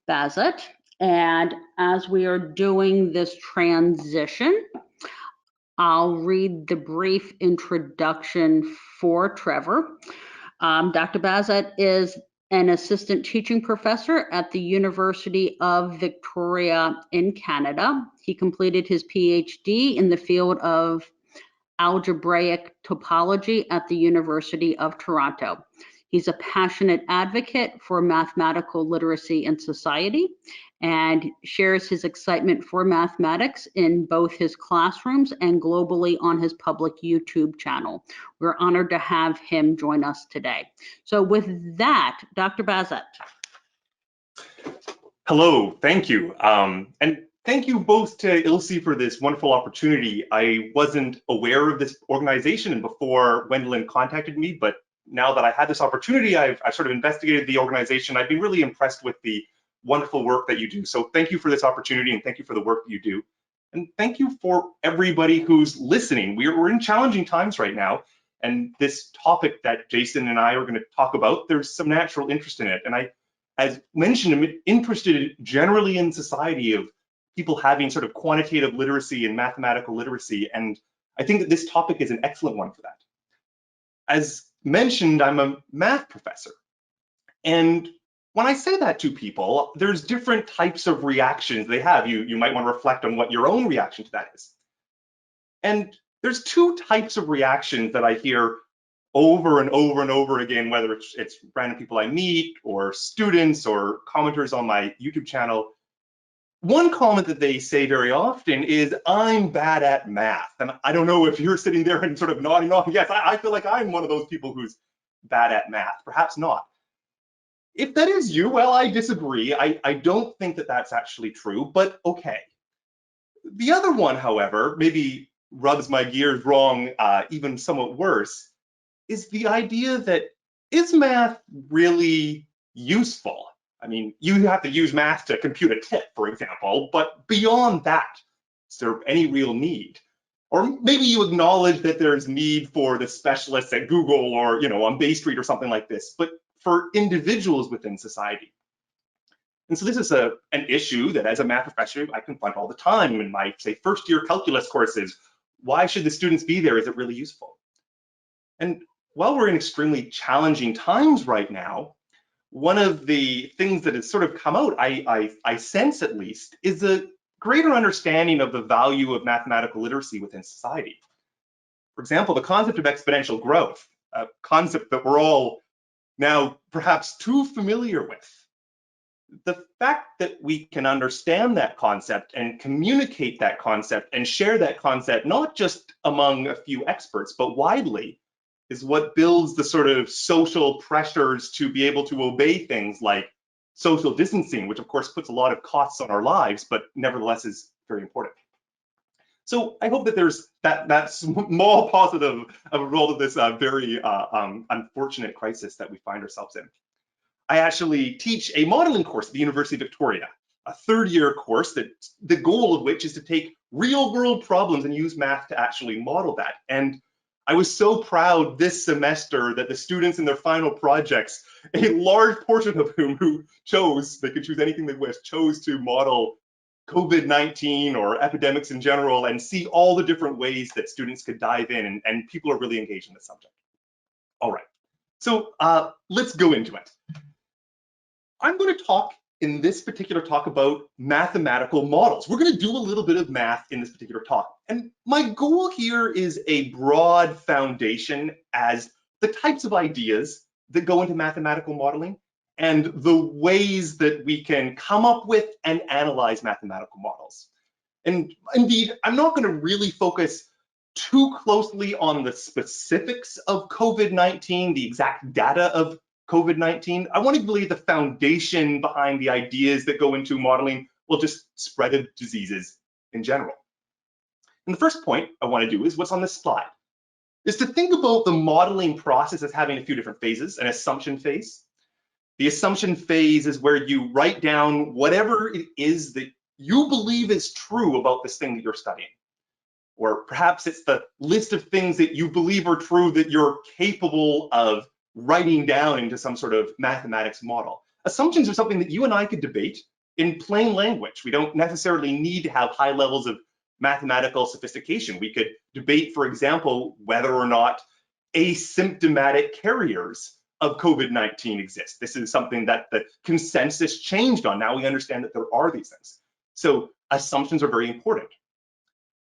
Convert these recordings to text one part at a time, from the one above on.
Bassett. And as we are doing this transition, I'll read the brief introduction for Trevor. Dr. Bassett is an assistant teaching professor at the University of Victoria in Canada. He completed his PhD in the field of algebraic topology at the University of Toronto. He's a passionate advocate for mathematical literacy in society and shares his excitement for mathematics in both his classrooms and globally on his public YouTube channel. We're honored to have him join us today. So with that, Dr. Bassett. Hello, thank you. And thank you both to ILSI for this wonderful opportunity. I wasn't aware of this organization before Gwendolyn contacted me, but now that I had this opportunity, I've sort of investigated the organization. I've been really impressed with the wonderful work that you do. So thank you for this opportunity and thank you for the work that you do. And thank you for everybody who's listening. We're in challenging times right now. And this topic that Jason and I are going to talk about, there's some natural interest in it. And I, as mentioned, I'm interested generally in society of people having sort of quantitative literacy and mathematical literacy. And I think that this topic is an excellent one for that. As mentioned, I'm a math professor. And when I say that to people, there's different types of reactions they have. You might want to reflect on what your own reaction to that is. And there's two types of reactions that I hear over and over and over again, whether it's random people I meet or students or commenters on my YouTube channel. One comment that they say very often is, I'm bad at math. And I don't know if you're sitting there and sort of nodding off. Yes, I feel like I'm one of those people who's bad at math, perhaps not. If that is you, well, I disagree. I don't think that that's actually true, but okay. The other one, however, maybe rubs my gears wrong, even somewhat worse, is the idea that, is math really useful? I mean, you have to use math to compute a tip, for example, but beyond that, is there any real need? Or maybe you acknowledge that there's need for the specialists at Google or, on Bay Street or something like this, but for individuals within society. And so this is an issue that as a math professor, I confront all the time in my, say, first year calculus courses. Why should the students be there? Is it really useful? And while we're in extremely challenging times right now, one of the things that has sort of come out, I sense at least, is a greater understanding of the value of mathematical literacy within society. For example, the concept of exponential growth, a concept that we're all now perhaps too familiar with. The fact that we can understand that concept and communicate that concept and share that concept, not just among a few experts, but widely, is what builds the sort of social pressures to be able to obey things like social distancing, which of course puts a lot of costs on our lives, but nevertheless is very important. So I hope that there's that small positive of a result of this very unfortunate crisis that we find ourselves in. I actually teach a modeling course at the University of Victoria, a third-year course that the goal of which is to take real-world problems and use math to actually model that. And I was so proud this semester that the students in their final projects, a large portion of whom they could choose anything they wish, chose to model COVID-19 or epidemics in general and see all the different ways that students could dive in, and people are really engaged in the subject. All right, so let's go into it. I'm going to talk in this particular talk about mathematical models. We're going to do a little bit of math in this particular talk. And my goal here is a broad foundation as the types of ideas that go into mathematical modeling and the ways that we can come up with and analyze mathematical models. And indeed, I'm not going to really focus too closely on the specifics of COVID-19, the exact data of COVID-19. I want to lay the foundation behind the ideas that go into modeling, well, just spread of diseases in general. And the first point I want to do is what's on this slide, is to think about the modeling process as having a few different phases. An assumption phase. The assumption phase is where you write down whatever it is that you believe is true about this thing that you're studying. Or perhaps it's the list of things that you believe are true that you're capable of writing down into some sort of mathematics model. Assumptions are something that you and I could debate. in plain language. We don't necessarily need to have high levels of mathematical sophistication. We could debate, for example, whether or not asymptomatic carriers of COVID-19 exist. This is something that the consensus changed on. Now we understand that there are these things. So assumptions are very important.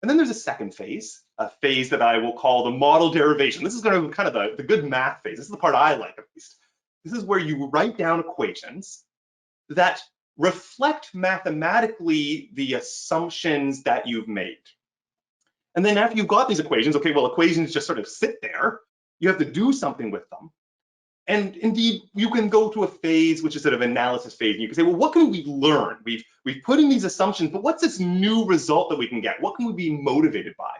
And then there's a second phase, a phase that I will call the model derivation. This is kind of the good math phase. This is the part I like, at least. This is where you write down equations that reflect mathematically the assumptions that you've made. And then after you've got these equations, okay, well, equations just sort of sit there. You have to do something with them. And indeed, you can go to a phase which is sort of analysis phase, and you can say, well, what can we learn? We've put in these assumptions, but what's this new result that we can get? What can we be motivated by?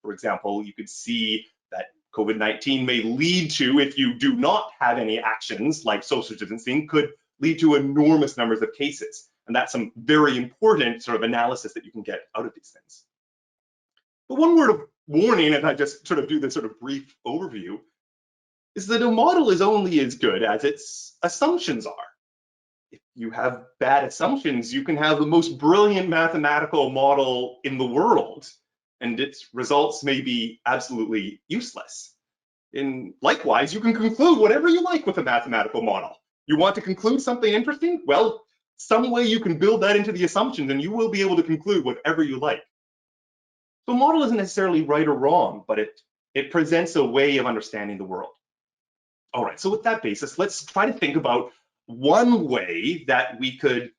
For example, you could see that COVID-19 may lead to, if you do not have any actions like social distancing, could lead to enormous numbers of cases. And that's some very important sort of analysis that you can get out of these things. But one word of warning, and I just sort of do this sort of brief overview, is that a model is only as good as its assumptions are. If you have bad assumptions, you can have the most brilliant mathematical model in the world, and its results may be absolutely useless. And likewise, you can conclude whatever you like with a mathematical model. You want to conclude something interesting? Well, some way you can build that into the assumptions, and you will be able to conclude whatever you like. So a model isn't necessarily right or wrong, but it presents a way of understanding the world. All right, so with that basis, let's try to think about one way that we could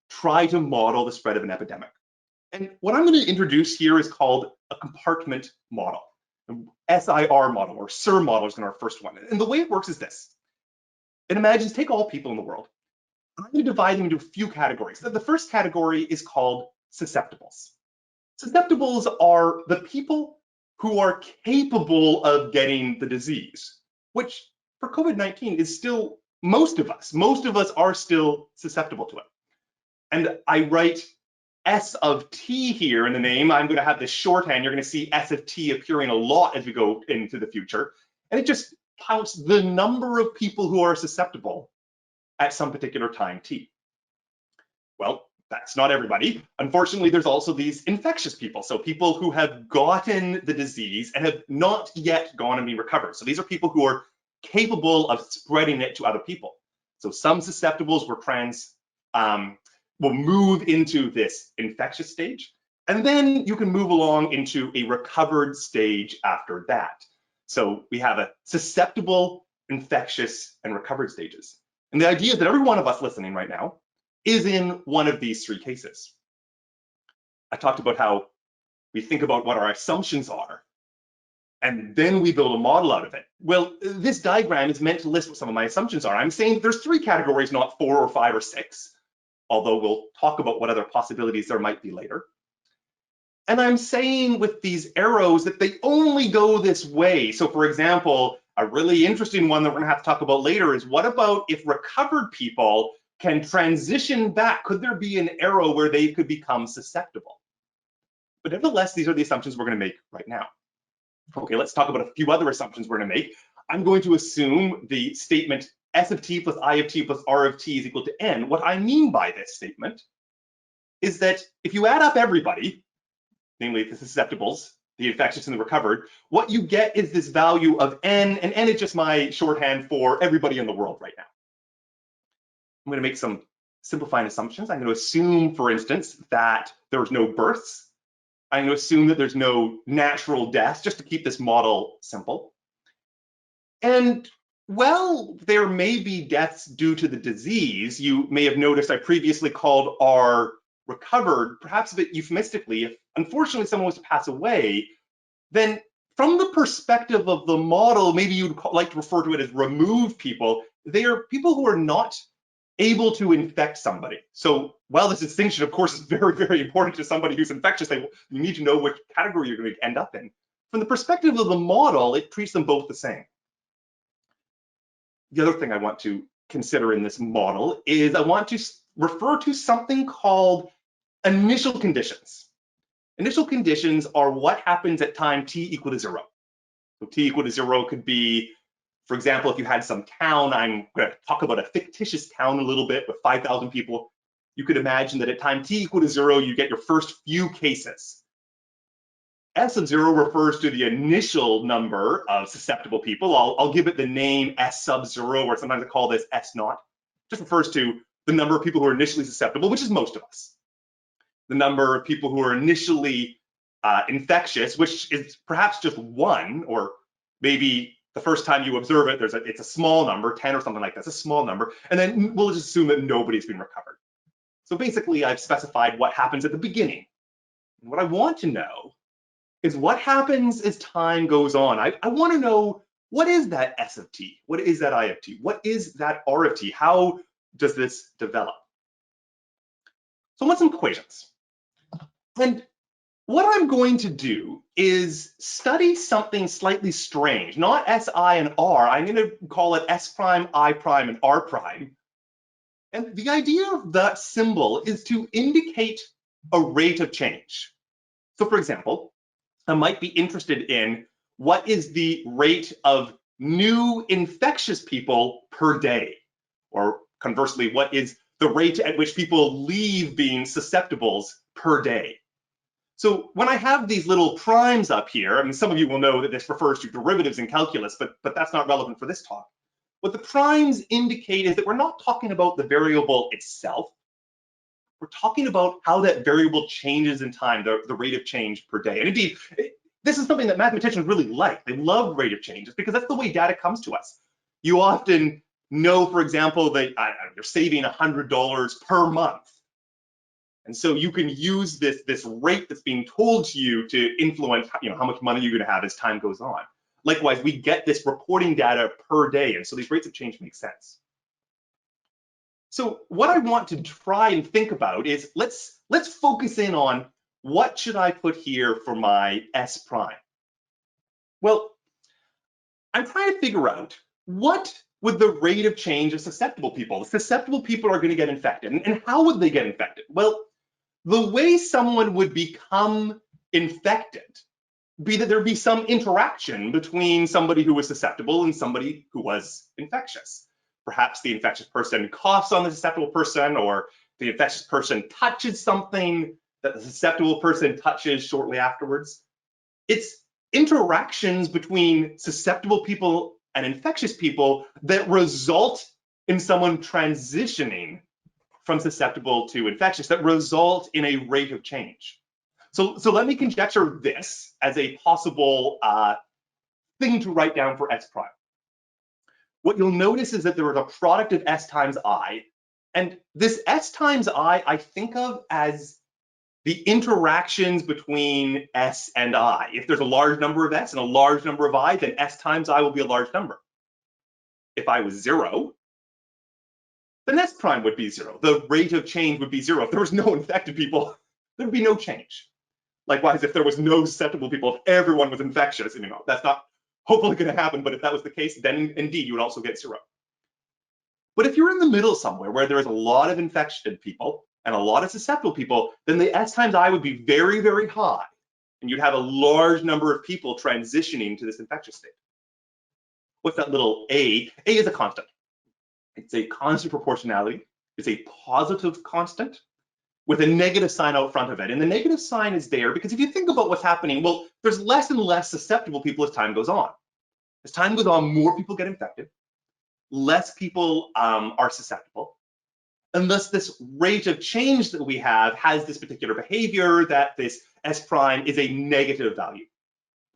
try to model the spread of an epidemic. And what I'm going to introduce here is called a compartment model, SIR model, or SIR model is our first one. And the way it works is this. It imagines, take all people in the world. I'm going to divide them into a few categories. The first category is called susceptibles. Susceptibles are the people who are capable of getting the disease, which for COVID-19 is still most of us. Most of us are still susceptible to it. And I write S of T here in the name. I'm going to have this shorthand. You're going to see S of T appearing a lot as we go into the future. And it just counts the number of people who are susceptible at some particular time T. Well, that's not everybody. Unfortunately, there's also these infectious people. So people who have gotten the disease and have not yet gone and been recovered. So these are people who are capable of spreading it to other people. So some susceptibles will move into this infectious stage, and then you can move along into a recovered stage after that. So we have a susceptible, infectious, and recovered stages. And the idea is that every one of us listening right now is in one of these three cases. I talked about how we think about what our assumptions are, and then we build a model out of it. Well, this diagram is meant to list what some of my assumptions are. I'm saying there's three categories, not 4 or 5 or 6, although we'll talk about what other possibilities there might be later. And I'm saying with these arrows that they only go this way. So for example, a really interesting one that we're gonna have to talk about later is, what about if recovered people can transition back? Could there be an arrow where they could become susceptible? But nevertheless, these are the assumptions we're gonna make right now. Okay, let's talk about a few other assumptions we're gonna make. I'm going to assume the statement S of T plus I of T plus R of T is equal to N. What I mean by this statement is that if you add up everybody, namely the susceptibles, the infectious and the recovered, what you get is this value of N, and N is just my shorthand for everybody in the world right now. I'm gonna make some simplifying assumptions. I'm gonna assume, for instance, that there's no births. I'm gonna assume that there's no natural deaths, just to keep this model simple. And well, there may be deaths due to the disease. You may have noticed I previously called R recovered, perhaps a bit euphemistically. If unfortunately someone was to pass away, then from the perspective of the model, maybe you'd like to refer to it as removed people. They are people who are not able to infect somebody. So while this distinction, of course, is very, very important to somebody who's infectious, you need to know which category you're going to end up in. From the perspective of the model, it treats them both the same. The other thing I want to consider in this model is I want to refer to something called initial conditions. Initial conditions are what happens at time t equal to 0. So t equal to 0 could be, for example, if you had some town, I'm going to talk about a fictitious town a little bit with 5,000 people. you could imagine that at time t equal to 0, you get your first few cases. S of 0 refers to the initial number of susceptible people. I'll give it the name S sub 0, or sometimes I call this S naught. Just refers to the number of people who are initially susceptible, which is most of us. The number of people who are initially infectious, which is perhaps just one, or maybe the first time you observe it, it's a small number, 10 or something like that. It's a small number, and then we'll just assume that nobody's been recovered. So basically, I've specified what happens at the beginning. And what I want to know is what happens as time goes on. I want to know, what is that S of t? What is that I of t? What is that R of t? How does this develop? So I want some equations. And what I'm going to do is study something slightly strange, not S, I, and R. I'm going to call it S prime, I prime, and R prime. And the idea of that symbol is to indicate a rate of change. So for example, I might be interested in what is the rate of new infectious people per day, or conversely, what is the rate at which people leave being susceptibles per day. So when I have these little primes up here, I mean, some of you will know that this refers to derivatives in calculus, but that's not relevant for this talk. What the primes indicate is that we're not talking about the variable itself. We're talking about how that variable changes in time, the rate of change per day. And indeed, this is something that mathematicians really like. They love rate of changes because that's the way data comes to us. You often know, for example, that you're saving $100 per month. And so you can use this rate that's being told to you to influence, how much money you're going to have as time goes on. Likewise, we get this reporting data per day, and so these rates of change make sense. So what I want to try and think about is let's focus in on what should I put here for my S prime. Well, I'm trying to figure out what would the rate of change of susceptible people. Susceptible people are going to get infected, and how would they get infected? Well, the way someone would become infected be that there'd be some interaction between somebody who was susceptible and somebody who was infectious. Perhaps the infectious person coughs on the susceptible person, or the infectious person touches something that the susceptible person touches shortly afterwards. It's interactions between susceptible people and infectious people that result in someone transitioning from susceptible to infectious, that result in a rate of change. So let me conjecture this as a possible thing to write down for S prime. What you'll notice is that there is a product of S times I, and this S times I think of as the interactions between S and I. If there's a large number of S and a large number of I, then S times I will be a large number. If I was 0, then S prime would be 0. The rate of change would be 0. If there was no infected people, there would be no change. Likewise, if there was no susceptible people, if everyone was infectious, and that's not hopefully going to happen, but if that was the case, then indeed you would also get 0. But if you're in the middle somewhere where there is a lot of infected people and a lot of susceptible people, then the S times I would be very, very high, and you'd have a large number of people transitioning to this infectious state. What's that little A? A is a constant. It's a constant proportionality. It's a positive constant with a negative sign out front of it. And the negative sign is there because if you think about what's happening, well, there's less and less susceptible people as time goes on. As time goes on, more people get infected, less people are susceptible. And thus this rate of change that we have has this particular behavior that this S prime is a negative value.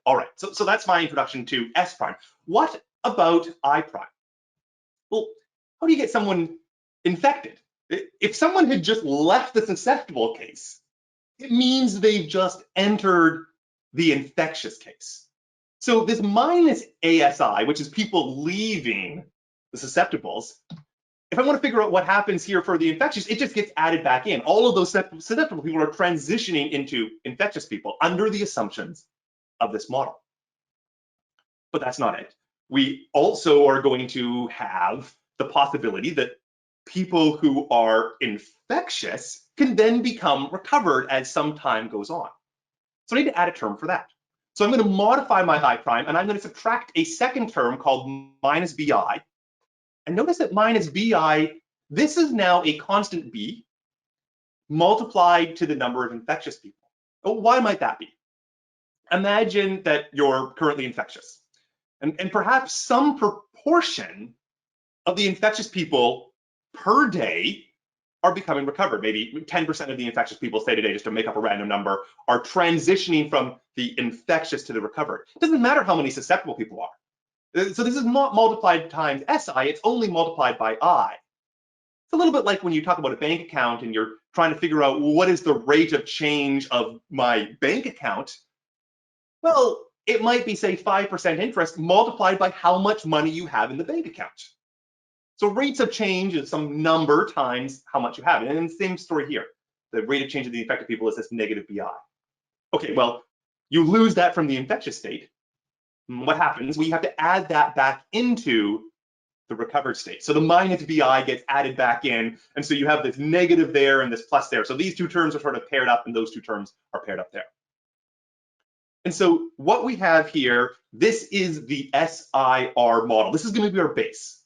All right, so that's my introduction to S prime. What about I prime? Well, how do you get someone infected? If someone had just left the susceptible case, it means they've just entered the infectious case. So this minus ASI, which is people leaving the susceptibles, if I want to figure out what happens here for the infectious, it just gets added back in. All of those susceptible people are transitioning into infectious people under the assumptions of this model. But that's not it. We also are going to have the possibility that people who are infectious can then become recovered as some time goes on. So I need to add a term for that. So I'm going to modify my I prime, and I'm going to subtract a second term called minus BI. And notice that minus BI, this is now a constant B, multiplied to the number of infectious people. Oh, why might that be? Imagine that you're currently infectious, and perhaps some proportion of the infectious people per day are becoming recovered. Maybe 10% of the infectious people, say today, just to make up a random number, are transitioning from the infectious to the recovered. It doesn't matter how many susceptible people are. So this is not multiplied times SI, it's only multiplied by I. It's a little bit like when you talk about a bank account and you're trying to figure out, well, what is the rate of change of my bank account? Well, it might be, say, 5% interest multiplied by how much money you have in the bank account. So rates of change is some number times how much you have. And the same story here. The rate of change of the infected people is this negative BI. Okay, well, you lose that from the infectious state. What happens? We have to add that back into the recovered state. So the minus BI gets added back in, and so you have this negative there and this plus there. So these two terms are sort of paired up, and those two terms are paired up there. And so what we have here, this is the SIR model. This is going to be our base.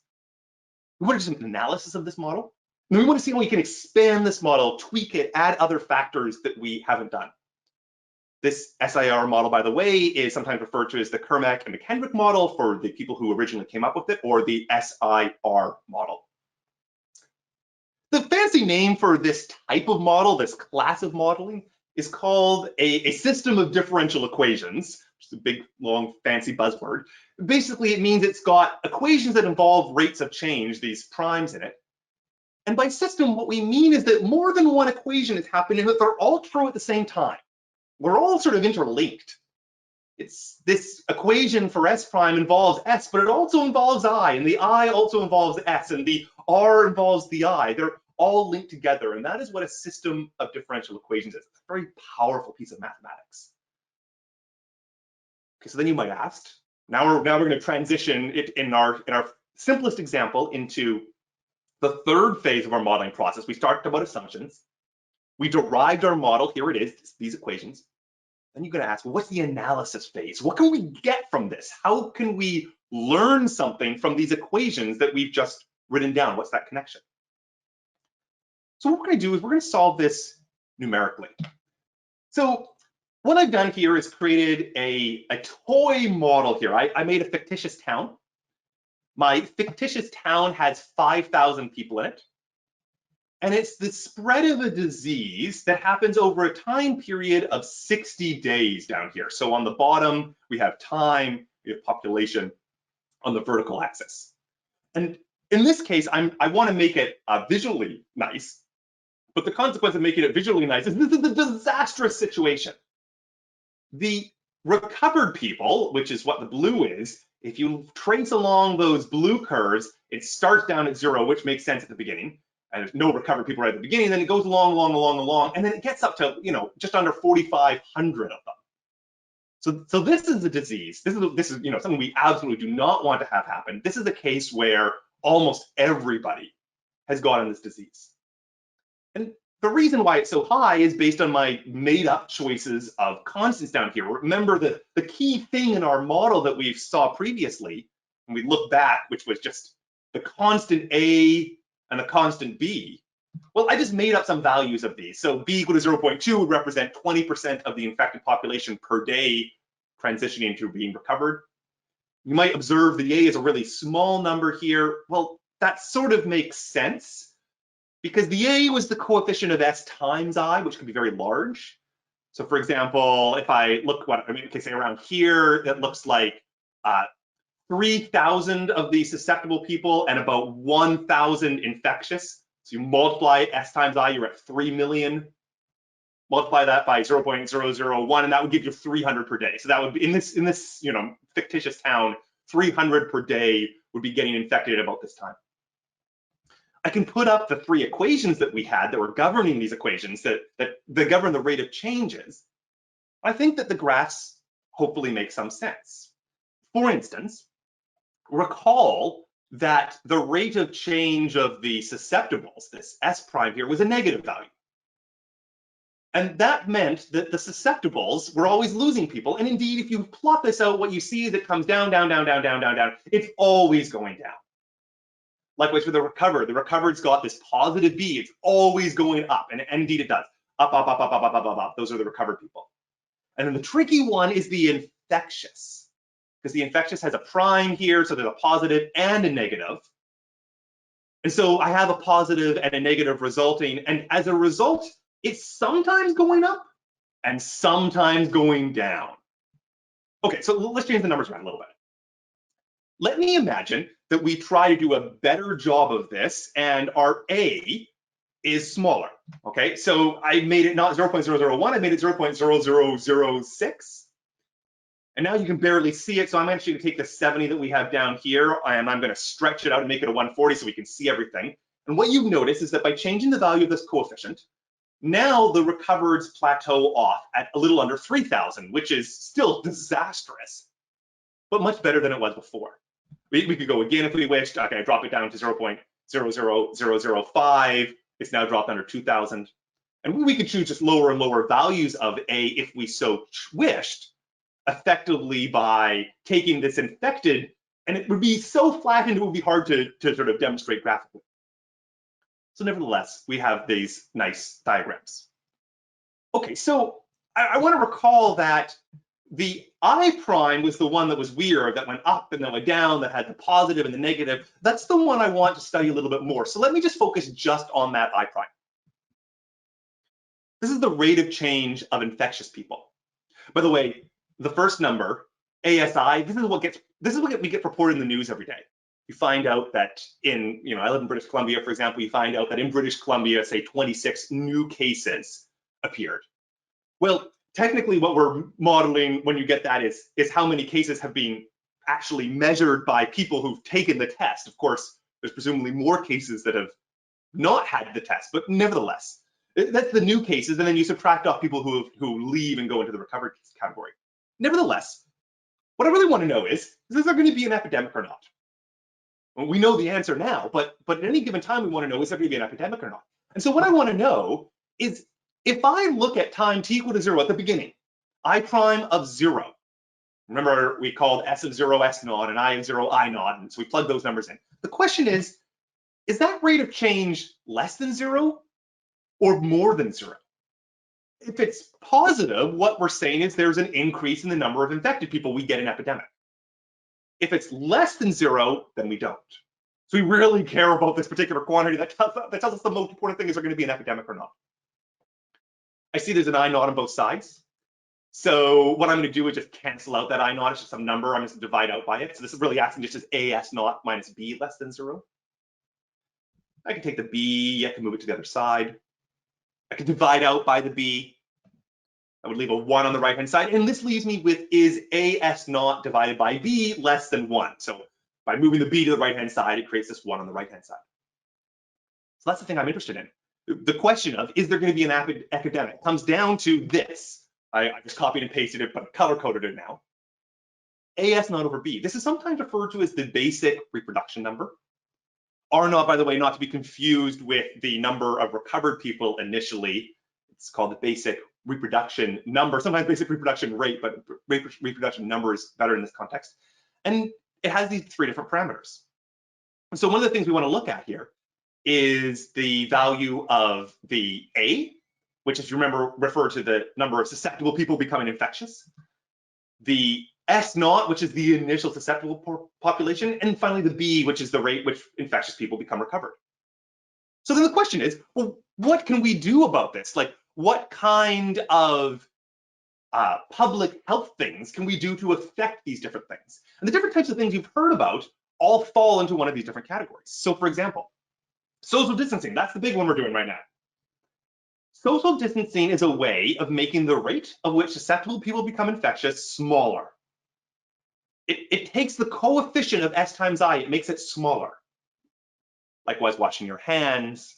We want to do some analysis of this model. And we want to see how we can expand this model, tweak it, add other factors that we haven't done. This SIR model, by the way, is sometimes referred to as the Kermack and McKendrick model for the people who originally came up with it, or the SIR model. The fancy name for this type of model, this class of modeling, is called a system of differential equations, which is a big, long, fancy buzzword. Basically, it means it's got equations that involve rates of change, these primes in it. And by system, what we mean is that more than one equation is happening, that they're all true at the same time. We're all sort of interlinked. It's this equation for S prime involves S, but it also involves I, and the I also involves S, and the R involves the I. They're all linked together, and that is what a system of differential equations is. It's a very powerful piece of mathematics. Okay, so then you might ask, now we're going to transition it in our simplest example into the third phase of our modeling process. We talked about assumptions. We derived our model. Here it is, these equations. Then you're going to ask, well, what's the analysis phase? What can we get from this? How can we learn something from these equations that we've just written down? What's that connection? So what we're going to do is we're going to solve this numerically. So what I've done here is created a toy model here. I made a fictitious town. My fictitious town has 5,000 people in it. And it's the spread of a disease that happens over a time period of 60 days down here. So on the bottom, we have time, we have population on the vertical axis. And in this case, I want to make it visually nice, but the consequence of making it visually nice is this is a disastrous situation. The recovered people, which is what the blue is, if you trace along those blue curves, it starts down at 0, which makes sense at the beginning. And there's no recovered people right at the beginning, then it goes along, and then it gets up to, just under 4,500 of them. So this is a disease. This is something we absolutely do not want to have happen. This is a case where almost everybody has gotten this disease. And the reason why it's so high is based on my made up choices of constants down here. Remember the key thing in our model that we saw previously, when we look back, which was just the constant A and the constant B. Well, I just made up some values of these. So B equal to 0.2 would represent 20% of the infected population per day transitioning to being recovered. You might observe the A is a really small number here. Well, that sort of makes sense because the A was the coefficient of S times I, which can be very large. So for example, if I look say around here, it looks like 3,000 of the susceptible people and about 1,000 infectious. So you multiply S times I, you're at 3 million. Multiply that by 0.001, and that would give you 300 per day. So that would be in this fictitious town, 300 per day would be getting infected at about this time. I can put up the three equations that we had that were governing these equations that govern the rate of changes. I think that the graphs hopefully make some sense. For instance, recall that the rate of change of the susceptibles, this S prime here, was a negative value. And that meant that the susceptibles were always losing people. And indeed, if you plot this out, what you see is it comes down, down, down, down, down, down, down. It's always going down. Likewise for the recovered's got this positive B. It's always going up, and indeed it does. Up, up, up, up, up, up, up, up, up. Those are the recovered people. And then the tricky one is the infectious, because the infectious has a prime here, so there's a positive and a negative. And so I have a positive and a negative resulting, and as a result, it's sometimes going up and sometimes going down. Okay, so let's change the numbers around a little bit. Let me imagine that we try to do a better job of this and our A is smaller, okay? So I made it not 0.001, I made it 0.0006. And now you can barely see it, so I'm actually gonna take the 70 that we have down here and I'm gonna stretch it out and make it a 140 so we can see everything. And what you've noticed is that by changing the value of this coefficient, now the recovereds plateau off at a little under 3,000, which is still disastrous, but much better than it was before. We could go again if we wished. Okay, I drop it down to 0.00005. It's now dropped under 2,000. And we could choose just lower and lower values of A if we so wished, effectively by taking this infected, and it would be so flattened, it would be hard to sort of demonstrate graphically. So nevertheless, we have these nice diagrams. Okay, so I want to recall that the I prime was the one that was weird, that went up and then went down, that had the positive and the negative. That's the one I want to study a little bit more. So let me just focus just on that I prime. This is the rate of change of infectious people. By the way, the first number, ASI, this is what we get reported in the news every day. You find out that in, I live in British Columbia, for example, you find out that in British Columbia, say 26 new cases appeared. Well, technically what we're modeling when you get that is how many cases have been actually measured by people who've taken the test. Of course, there's presumably more cases that have not had the test, but nevertheless, that's the new cases, and then you subtract off people who leave and go into the recovered category. Nevertheless, what I really want to know is there going to be an epidemic or not? Well, we know the answer now, but at any given time, we want to know, is there going to be an epidemic or not? And so what I want to know is, if I look at time t equal to 0 at the beginning, I prime of 0. Remember, we called S of 0 S naught and I of 0 I naught, and so we plug those numbers in. The question is that rate of change less than 0 or more than 0? If it's positive, what we're saying is there's an increase in the number of infected people, we get an epidemic. If it's less than 0, then we don't. So we really care about this particular quantity that tells us the most important thing is there going to be an epidemic or not. I see there's an I naught on both sides. So what I'm going to do is just cancel out that I naught. It's just some number. I'm just going to divide out by it. So this is really asking just as AS naught minus B less than 0. I can take the B, I can move it to the other side. I can divide out by the B. I would leave a 1 on the right-hand side. And this leaves me with, is AS naught divided by B less than 1? So by moving the B to the right-hand side, it creates this 1 on the right-hand side. So that's the thing I'm interested in. The question of, is there going to be an epidemic, comes down to this. I just copied and pasted it, but color-coded it now. AS naught over B. This is sometimes referred to as the basic reproduction number. R naught, by the way, not to be confused with the number of recovered people initially. It's called the basic reproduction number, sometimes basic reproduction rate, but reproduction number is better in this context. And it has these 3 different parameters. And so one of the things we want to look at here is the value of the A, which, if you remember, refer to the number of susceptible people becoming infectious. The S naught, which is the initial susceptible population, and finally the B, which is the rate which infectious people become recovered. So then the question is, well, what can we do about this? Like, what kind of public health things can we do to affect these different things? And the different types of things you've heard about all fall into one of these different categories. So for example, social distancing, that's the big one we're doing right now. Social distancing is a way of making the rate of which susceptible people become infectious smaller. It takes the coefficient of S times I, it makes it smaller. Likewise, washing your hands,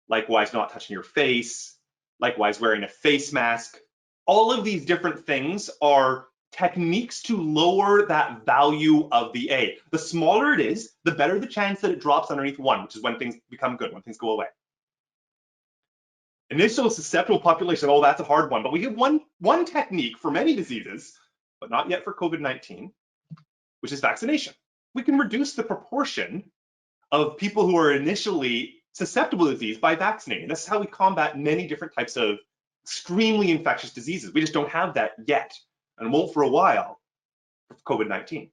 likewise, not touching your face, likewise, wearing a face mask. All of these different things are techniques to lower that value of the A. The smaller it is, the better the chance that it drops underneath 1, which is when things become good, when things go away. Initial susceptible population, oh, that's a hard one, but we have one technique for many diseases, but not yet for COVID-19, which is vaccination. We can reduce the proportion of people who are initially susceptible to disease by vaccinating. This is how we combat many different types of extremely infectious diseases. We just don't have that yet, and won't for a while for COVID-19.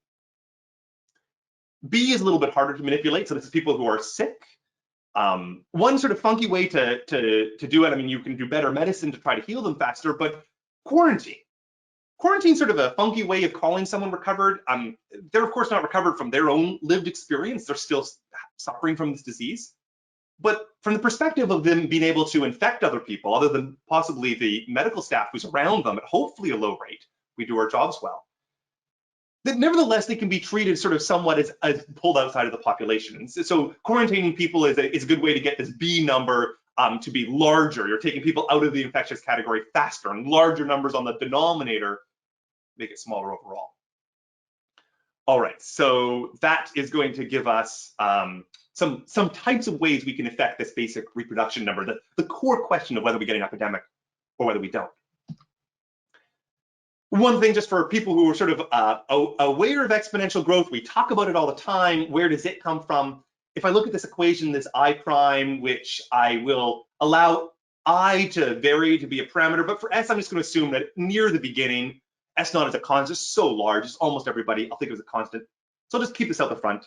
B is a little bit harder to manipulate. So this is people who are sick. One sort of funky way to do it, I mean, you can do better medicine to try to heal them faster, but quarantine. Quarantine is sort of a funky way of calling someone recovered. They're of course not recovered from their own lived experience. They're still suffering from this disease. But from the perspective of them being able to infect other people, other than possibly the medical staff who's around them at hopefully a low rate, we do our jobs well, that nevertheless they can be treated sort of somewhat as pulled outside of the population. And so quarantining people is a good way to get this B number to be larger. You're taking people out of the infectious category faster, and larger numbers on the denominator make it smaller overall. All right, so that is going to give us some types of ways we can affect this basic reproduction number, the core question of whether we get an epidemic or whether we don't. One thing just for people who are sort of aware of exponential growth, we talk about it all the time. Where does it come from? If I look at this equation, this I prime, which I will allow I to vary to be a parameter, but for S, I'm just going to assume that near the beginning, S naught is a constant, it's so large, it's almost everybody, I'll think it was a constant. So I'll just keep this out the front.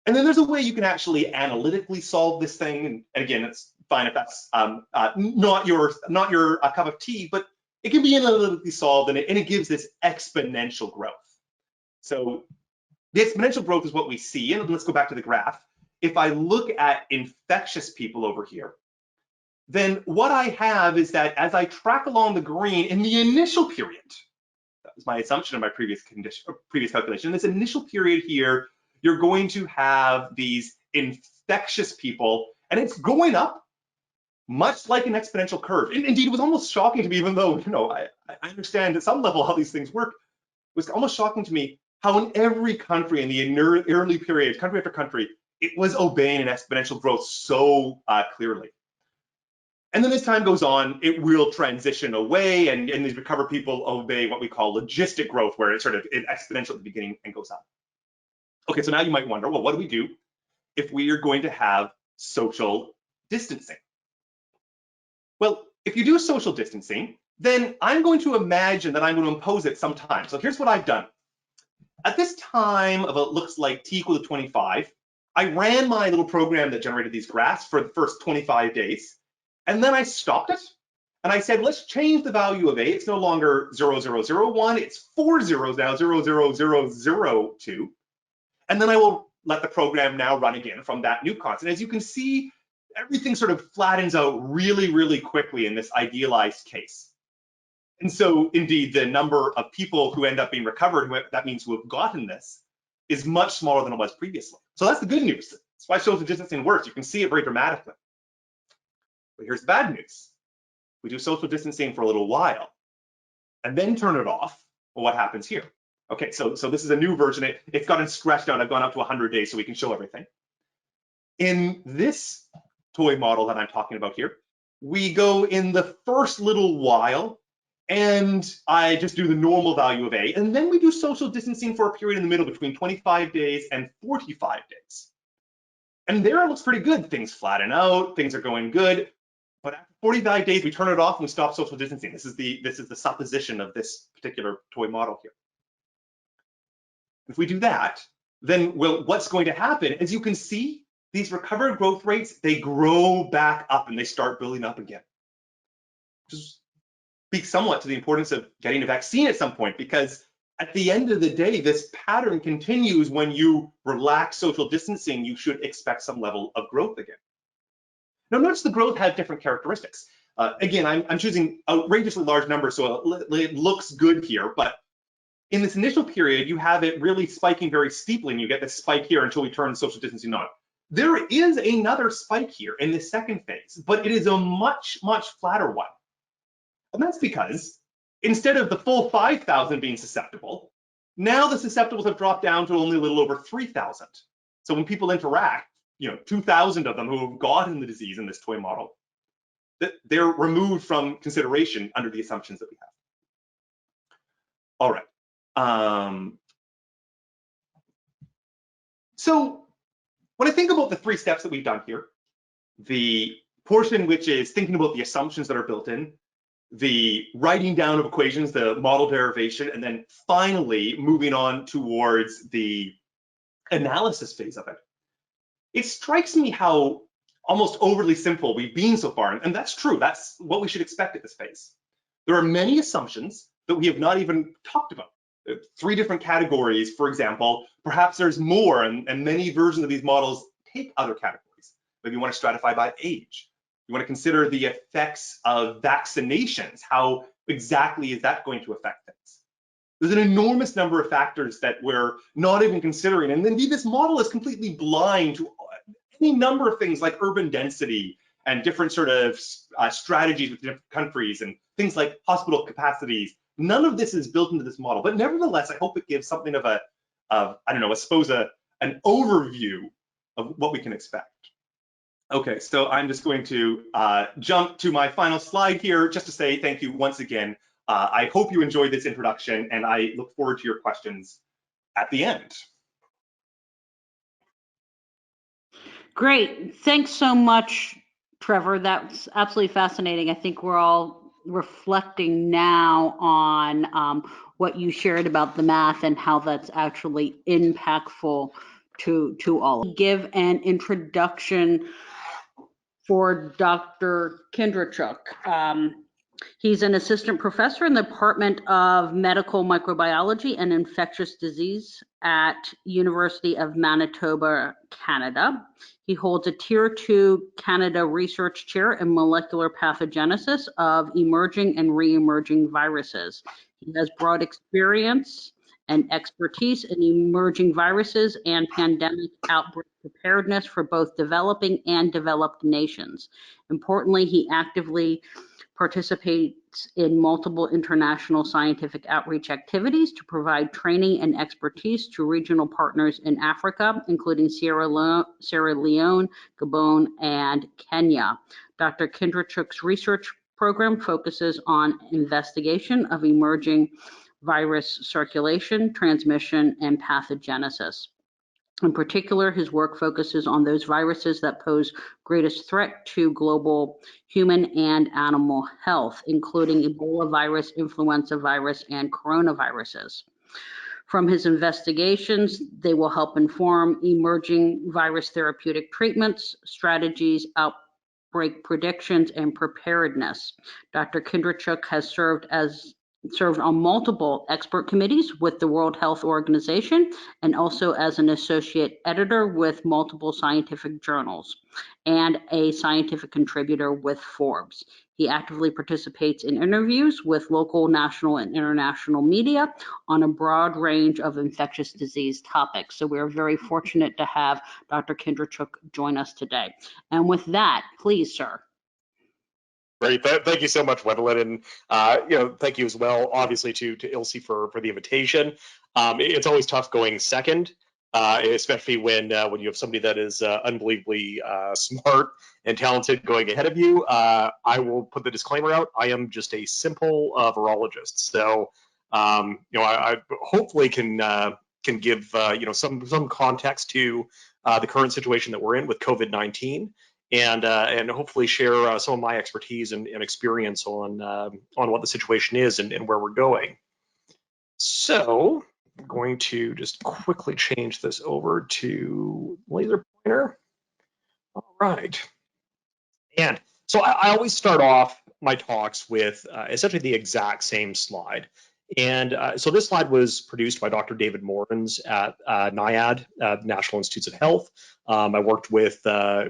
And then there's a way you can actually analytically solve this thing. And again, it's fine if that's not your cup of tea, but it can be analytically solved, and it gives this exponential growth. So the exponential growth is what we see. And let's go back to the graph. If I look at infectious people over here, then what I have is that as I track along the green in the initial period, that was my assumption in my previous calculation, in this initial period here, you're going to have these infectious people, and it's going up much like an exponential curve. Indeed, it was almost shocking to me, even though I understand at some level how these things work. It was almost shocking to me how in every country in the early period, country after country, it was obeying an exponential growth so clearly. And then as time goes on, it will transition away, and these recovered people obey what we call logistic growth, where it's sort of exponential at the beginning and goes up. Okay, so now you might wonder, well, what do we do if we are going to have social distancing? Well, if you do social distancing, then I'm going to imagine that I'm going to impose it sometime. So here's what I've done. At this time of it looks like t equal to 25, I ran my little program that generated these graphs for the first 25 days, and then I stopped it, and I said, let's change the value of A. It's no longer 0001, it's 4 zeros now, 00002, and then I will let the program now run again from that new constant. As you can see, everything sort of flattens out really, really quickly in this idealized case. And so indeed, the number of people who end up being recovered, that means who have gotten this, is much smaller than it was previously. So that's the good news. That's why social distancing works. You can see it very dramatically. But here's the bad news. We do social distancing for a little while and then turn it off. Well, what happens here? Okay, so this is a new version. It's gotten stretched out. I've gone up to 100 days so we can show everything. In this toy model that I'm talking about here, we go in the first little while, and I just do the normal value of A, and then we do social distancing for a period in the middle between 25 days and 45 days. And there it looks pretty good. Things flatten out, things are going good. But after 45 days, we turn it off and we stop social distancing. This is the supposition of this particular toy model here. If we do that, then what's going to happen? As you can see, these recovered growth rates, they grow back up and they start building up again. Which speaks somewhat to the importance of getting a vaccine at some point, because at the end of the day, this pattern continues. When you relax social distancing, you should expect some level of growth again. Now, notice the growth has different characteristics. Again, I'm choosing outrageously large numbers, so it looks good here, but in this initial period, you have it really spiking very steeply, and you get this spike here until we turn social distancing on. There is another spike here in the second phase, but it is a much, much flatter one. And that's because instead of the full 5,000 being susceptible, now the susceptibles have dropped down to only a little over 3,000. So when people interact, 2,000 of them who have gotten the disease in this toy model, they're removed from consideration under the assumptions that we have. All right. So When I think about the 3 steps that we've done here, the portion which is thinking about the assumptions that are built in, the writing down of equations, the model derivation, and then finally moving on towards the analysis phase of it, it strikes me how almost overly simple we've been so far. And that's true. That's what we should expect at this phase. There are many assumptions that we have not even talked about. 3 different categories, for example. Perhaps there's more, and many versions of these models take other categories. Maybe you want to stratify by age. You want to consider the effects of vaccinations. How exactly is that going to affect things? There's an enormous number of factors that we're not even considering. And indeed, this model is completely blind to any number of things like urban density and different sort of strategies with different countries and things like hospital capacities. None of this is built into this model, but nevertheless, I hope it gives something of a, I don't know, I suppose an overview of what we can expect. Okay, so I'm just going to jump to my final slide here just to say thank you once again. I hope you enjoyed this introduction, and I look forward to your questions at the end. Great. Thanks so much, Trevor. That's absolutely fascinating. I think we're all reflecting now on what you shared about the math and how that's actually impactful to all. Give an introduction for Dr. Kindrachuk. He's an assistant professor in the Department of Medical Microbiology and Infectious Disease at University of Manitoba, Canada. He holds a Tier 2 Canada Research Chair in Molecular Pathogenesis of Emerging and Re-emerging Viruses. He has broad experience and expertise in emerging viruses and pandemic outbreak preparedness for both developing and developed nations. Importantly, he actively participates in multiple international scientific outreach activities to provide training and expertise to regional partners in Africa, including Sierra Leone, Gabon, and Kenya. Dr. Kindrachuk's research program focuses on investigation of emerging virus circulation, transmission, and pathogenesis. In particular, his work focuses on those viruses that pose greatest threat to global human and animal health, including Ebola virus, influenza virus, and coronaviruses. From his investigations, they will help inform emerging virus therapeutic treatments, strategies, outbreak predictions, and preparedness. Dr. Kindrachuk has served on multiple expert committees with the World Health Organization and also as an associate editor with multiple scientific journals and a scientific contributor with Forbes. He actively participates in interviews with local, national, and international media on a broad range of infectious disease topics. So we're very fortunate to have Dr. Kindrachuk join us today. And with that, please, sir. Great, thank you so much, Gwendolyn, and thank you as well, obviously, to ILSI for the invitation. It's always tough going second, especially when you have somebody that is unbelievably smart and talented going ahead of you. I will put the disclaimer out. I am just a simple virologist, so I hopefully can give some context to the current situation that we're in with COVID-19. And hopefully share some of my expertise and experience on what the situation is and where we're going. So I'm going to just quickly change this over to laser pointer. All right. And so I always start off my talks with essentially the exact same slide. And so this slide was produced by Dr. David Morans at NIAID, National Institutes of Health. I worked with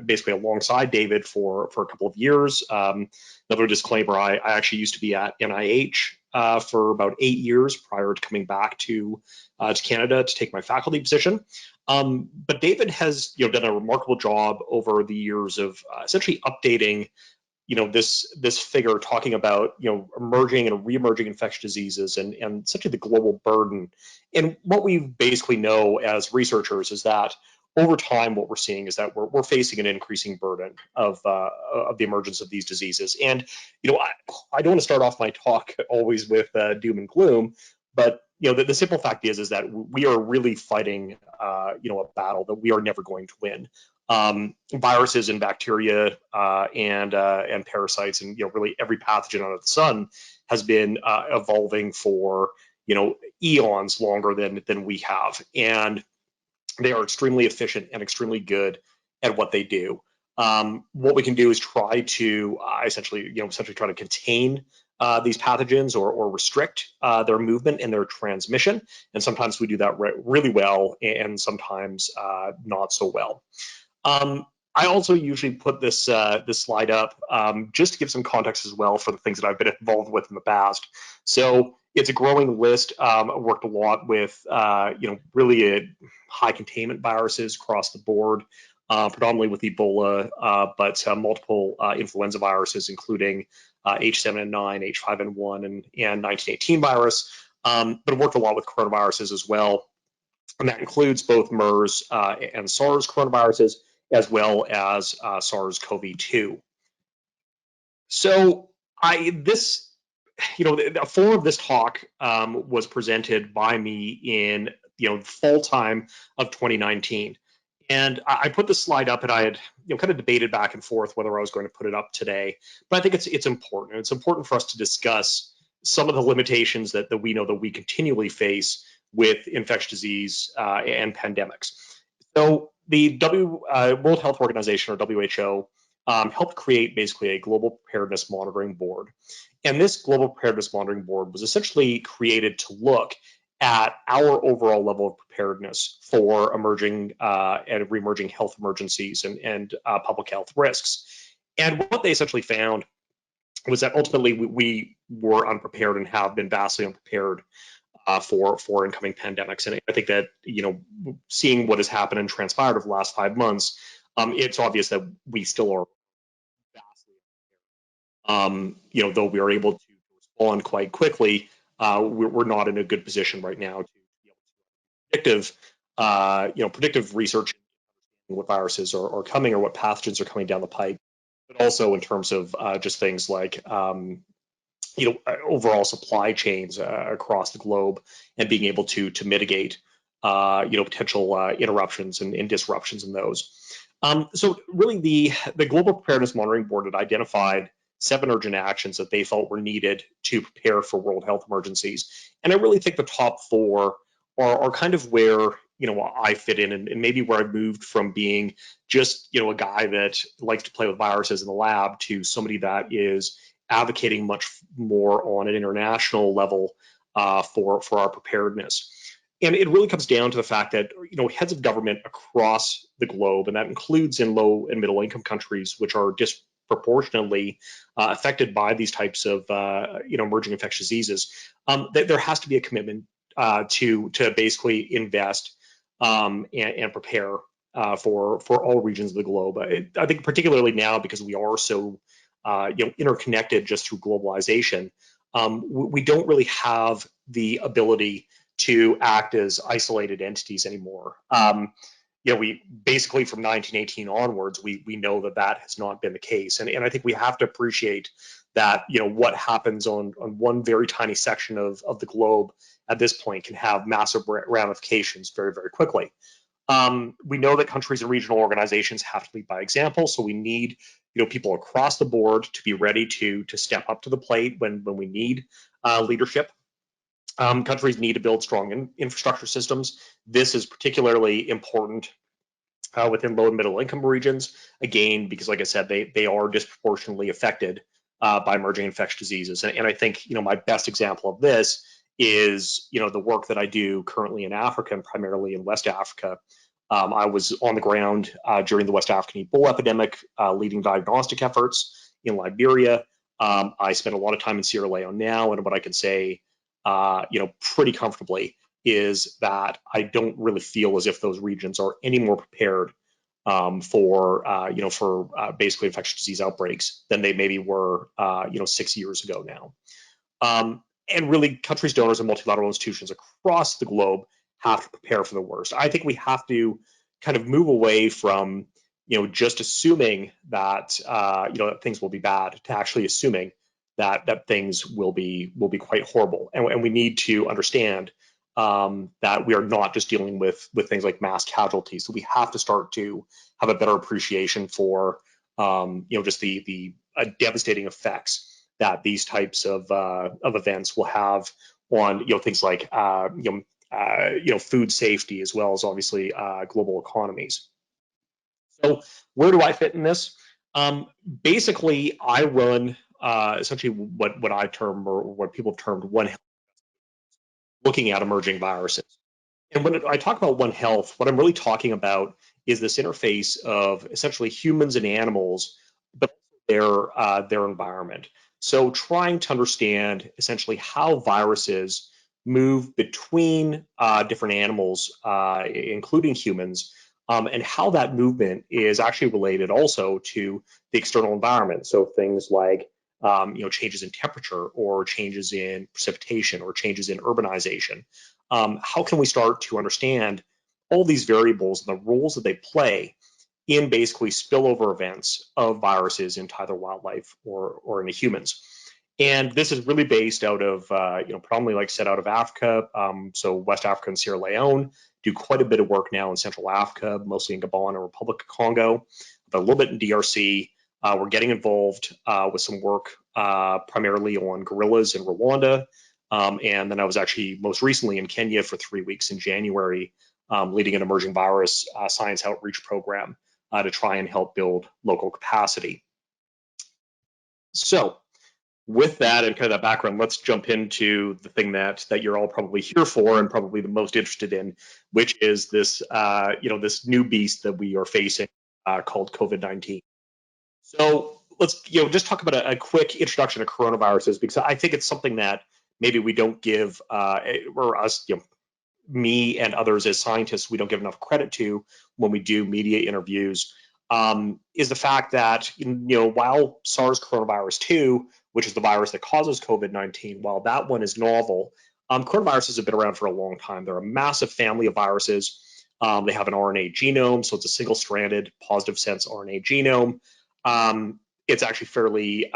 basically alongside David for a couple of years. Another disclaimer, I actually used to be at NIH for about 8 years prior to coming back to Canada to take my faculty position. But David has done a remarkable job over the years of essentially updating this figure, talking about emerging and re-emerging infectious diseases and essentially the global burden. And what we basically know as researchers is that over time, what we're seeing is that we're facing an increasing burden of the emergence of these diseases. And I don't want to start off my talk always with doom and gloom, but the simple fact is that we are really fighting, a battle that we are never going to win. Viruses and bacteria and parasites and really every pathogen under the sun has been evolving for eons longer than we have, and they are extremely efficient and extremely good at what they do. What we can do is try to essentially try to contain these pathogens or restrict their movement and their transmission. And sometimes we do that really well, and sometimes not so well. I also usually put this slide up just to give some context as well for the things that I've been involved with in the past. So it's a growing list. I worked a lot with really high containment viruses across the board, predominantly with Ebola, but multiple influenza viruses, including H7N9, H5N1, and 1918 virus. But I worked a lot with coronaviruses as well, and that includes both MERS and SARS coronaviruses, as well as SARS-CoV-2. So the form of this talk was presented by me in fall time of 2019, and I put this slide up, and I had kind of debated back and forth whether I was going to put it up today. But I think it's important. It's important for us to discuss some of the limitations that we know that we continually face with infectious disease and pandemics. So the World Health Organization, or WHO, helped create basically a global preparedness monitoring board. And this global preparedness monitoring board was essentially created to look at our overall level of preparedness for emerging and re-emerging health emergencies and public health risks. And what they essentially found was that ultimately we were unprepared and have been vastly unprepared for incoming pandemics. And I think that seeing what has happened and transpired over the last 5 months, it's obvious that we still are vastly unprepared. Though we are able to respond quite quickly, we're not in a good position right now to be able to predictive research what viruses are coming or what pathogens are coming down the pipe, but also in terms of just things like overall supply chains across the globe, and being able to mitigate potential interruptions and disruptions in those. So really the Global Preparedness Monitoring Board had identified 7 urgent actions that they felt were needed to prepare for world health emergencies. And I really think the top 4 are kind of where I fit in, and maybe where I moved from being just a guy that likes to play with viruses in the lab to somebody that is advocating much more on an international level for our preparedness. And it really comes down to the fact that heads of government across the globe, and that includes in low and middle income countries, which are disproportionately affected by these types of emerging infectious diseases, there has to be a commitment to basically invest and prepare for all regions of the globe. I think particularly now, because we are so interconnected just through globalization, we don't really have the ability to act as isolated entities anymore. We basically, from 1918 onwards, we know that has not been the case, and I think we have to appreciate that what happens on one very tiny section of the globe at this point can have massive ramifications very, very quickly. We know that countries and regional organizations have to lead by example, so we need people across the board to be ready to step up to the plate when we need leadership. Countries need to build strong infrastructure systems. This is particularly important within low and middle income regions, again, because like I said, they are disproportionately affected by emerging infectious diseases. And I think my best example of this is the work that I do currently in Africa, and primarily in West Africa. I was on the ground during the West African Ebola epidemic, leading diagnostic efforts in Liberia. I spent a lot of time in Sierra Leone now, and what I can say pretty comfortably is that I don't really feel as if those regions are any more prepared for basically infectious disease outbreaks than they maybe were 6 years ago now. And really, countries, donors, and multilateral institutions across the globe have to prepare for the worst. I think we have to kind of move away from just assuming that that things will be bad, to actually assuming that things will be quite horrible, and we need to understand that we are not just dealing with things like mass casualties. So we have to start to have a better appreciation for just the devastating effects that these types of events will have on things like food safety, as well as obviously global economies. So where do I fit in this? Basically, I run essentially what I term, or what people have termed, One Health, looking at emerging viruses. And when I talk about One Health, what I'm really talking about is this interface of essentially humans and animals, but their environment. So trying to understand essentially how viruses move between different animals, including humans, and how that movement is actually related also to the external environment. So things like changes in temperature, or changes in precipitation, or changes in urbanization. How can we start to understand all these variables and the roles that they play in basically spillover events of viruses into either wildlife or into humans? And this is really based out of, predominantly, like I said, out of Africa. So West Africa and Sierra Leone do quite a bit of work now in Central Africa, mostly in Gabon and Republic of Congo, but a little bit in DRC. We're getting involved with some work primarily on gorillas in Rwanda. And then I was actually most recently in Kenya for 3 weeks in January, leading an emerging virus science outreach program to try and help build local capacity. So with that and kind of that background, let's jump into the thing that you're all probably here for and probably the most interested in, which is this this new beast that we are facing called COVID-19. So let's just talk about a quick introduction to coronaviruses, because I think it's something that maybe we don't give, or us, me and others as scientists, we don't give enough credit to when we do media interviews, is the fact that while SARS coronavirus 2, which is the virus that causes COVID-19, while that one is novel, coronaviruses have been around for a long time. They're a massive family of viruses. They have an RNA genome, so it's a single-stranded positive sense RNA genome. It's actually fairly,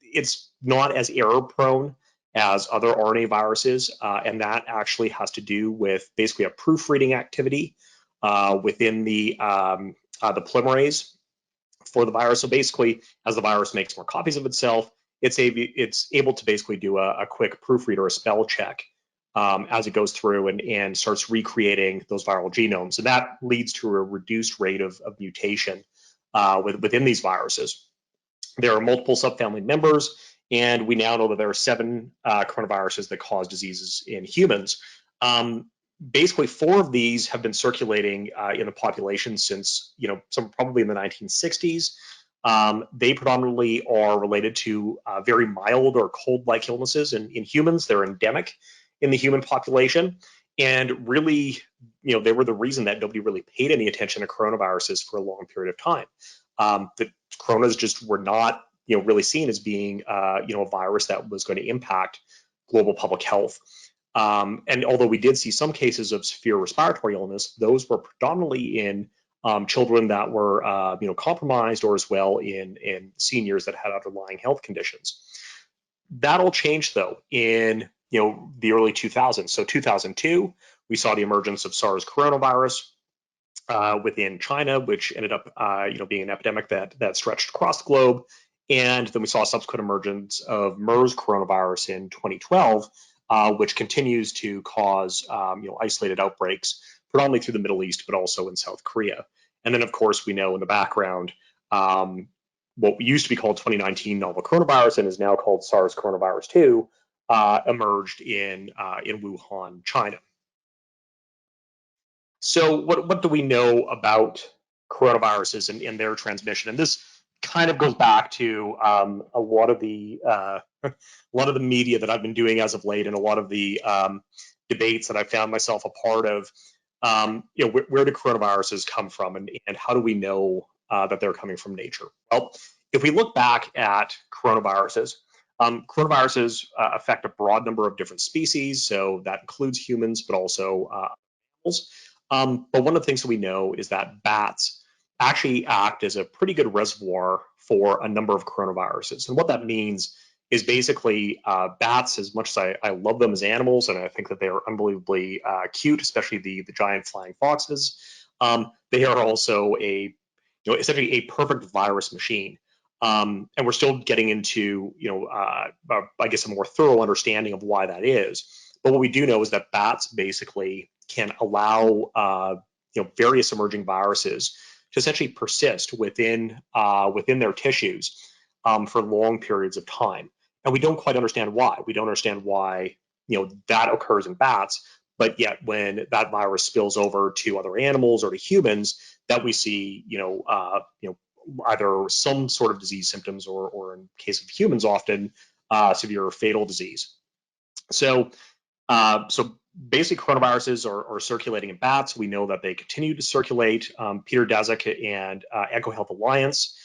it's not as error-prone as other RNA viruses, and that actually has to do with basically a proofreading activity within the polymerase for the virus. So basically, as the virus makes more copies of itself, it's able to basically do a quick proofread or a spell check as it goes through and starts recreating those viral genomes. And that leads to a reduced rate of mutation within these viruses. There are multiple subfamily members, and we now know that there are 7 coronaviruses that cause diseases in humans. Basically, 4 of these have been circulating in the population since, some probably in the 1960s. They predominantly are related to very mild or cold-like illnesses in humans. They're endemic in the human population. And really, they were the reason that nobody really paid any attention to coronaviruses for a long period of time. The coronas just were not, really seen as being, a virus that was going to impact global public health. And although we did see some cases of severe respiratory illness, those were predominantly in children that were, compromised, or as well in seniors that had underlying health conditions. That all changed though in the early 2000s. So 2002, we saw the emergence of SARS coronavirus within China, which ended up being an epidemic that stretched across the globe. And then we saw a subsequent emergence of MERS coronavirus in 2012, which continues to cause isolated outbreaks, predominantly through the Middle East, but also in South Korea. And then, of course, we know in the background what used to be called 2019 novel coronavirus and is now called SARS coronavirus 2 emerged in Wuhan, China. So what do we know about coronaviruses and their transmission? And this kind of goes back to a lot of the media that I've been doing as of late, and a lot of the debates that I found myself a part of. Where do coronaviruses come from, and how do we know that they're coming from nature? Well, if we look back at coronaviruses, coronaviruses affect a broad number of different species, so that includes humans, but also animals. But one of the things that we know is that bats actually act as a pretty good reservoir for a number of coronaviruses. And what that means is basically bats, as much as I love them as animals, and I think that they are unbelievably cute, especially the giant flying foxes, they are also essentially a perfect virus machine. And we're still getting into, I guess, a more thorough understanding of why that is. But what we do know is that bats basically can allow, various emerging viruses to essentially persist within their tissues for long periods of time. And we don't quite understand why. We don't understand why, that occurs in bats, but yet when that virus spills over to other animals or to humans, that we see, either some sort of disease symptoms or in case of humans, often severe or fatal disease. So basically, coronaviruses are circulating in bats. We know that they continue to circulate. Peter Daszak and EcoHealth Alliance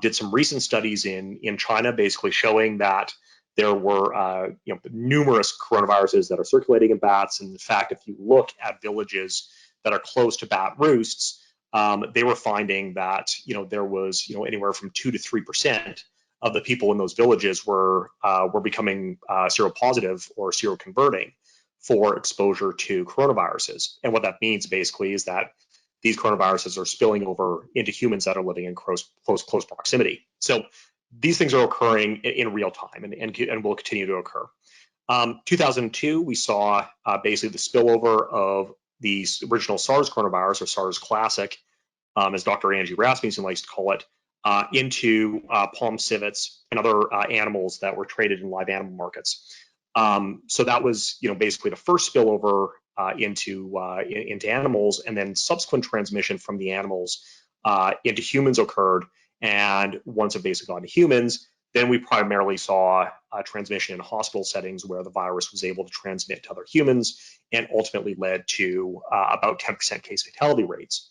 did some recent studies in China, basically showing that there were numerous coronaviruses that are circulating in bats. And in fact, if you look at villages that are close to bat roosts, they were finding that there was anywhere from 2 to 3% of the people in those villages were becoming seropositive or seroconverting for exposure to coronaviruses. And what that means basically is that these coronaviruses are spilling over into humans that are living in close proximity. So these things are occurring in real time and will continue to occur. 2002, we saw basically the spillover of the original SARS coronavirus, or SARS classic, as Dr. Angie Rasmussen likes to call it, into palm civets and other animals that were traded in live animal markets. So that was, basically the first spillover into animals, and then subsequent transmission from the animals into humans occurred. And once it basically got into humans, then we primarily saw transmission in hospital settings where the virus was able to transmit to other humans and ultimately led to about 10% case fatality rates.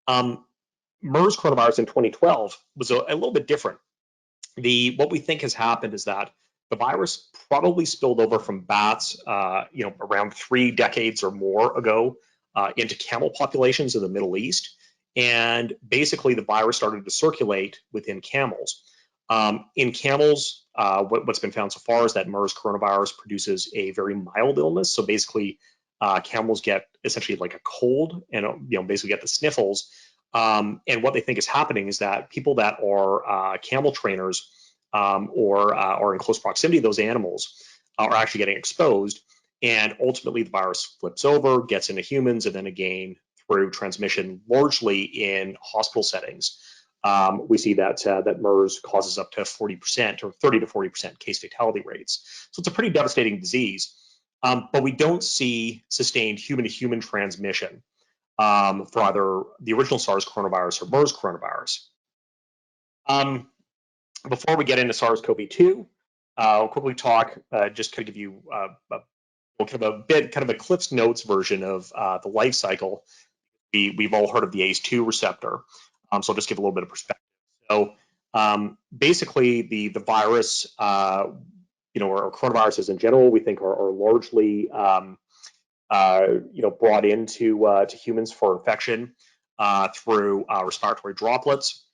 MERS coronavirus in 2012 was a little bit different. What we think has happened is that the virus probably spilled over from bats, around 3 decades or more ago into camel populations in the Middle East. And basically the virus started to circulate within camels. In camels, what's been found so far is that MERS coronavirus produces a very mild illness. So basically camels get essentially like a cold and basically get the sniffles. And what they think is happening is that people that are camel trainers or are in close proximity to those animals are actually getting exposed, and ultimately the virus flips over, gets into humans, and then again through transmission, largely in hospital settings. We see that MERS causes up to 40% or 30 to 40% case fatality rates. So it's a pretty devastating disease, but we don't see sustained human-to-human transmission for either the original SARS coronavirus or MERS coronavirus. Before we get into SARS-CoV-2, I'll quickly talk, just kind of give you kind of a Cliff's Notes version of the life cycle. We've all heard of the ACE2 receptor, so I'll just give a little bit of perspective. So basically, the virus, or coronaviruses in general, we think are largely brought into to humans for infection through respiratory droplets.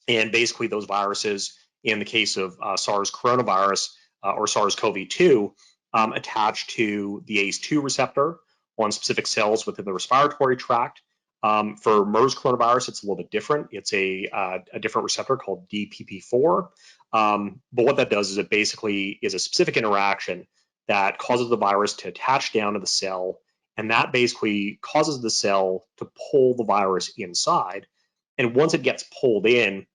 And basically those viruses, in the case of SARS coronavirus or SARS-CoV-2, attach to the ACE2 receptor on specific cells within the respiratory tract. For MERS coronavirus, it's a little bit different. It's a different receptor called DPP4. But what that does is it basically is a specific interaction that causes the virus to attach down to the cell, and that basically causes the cell to pull the virus inside. And once it gets pulled in,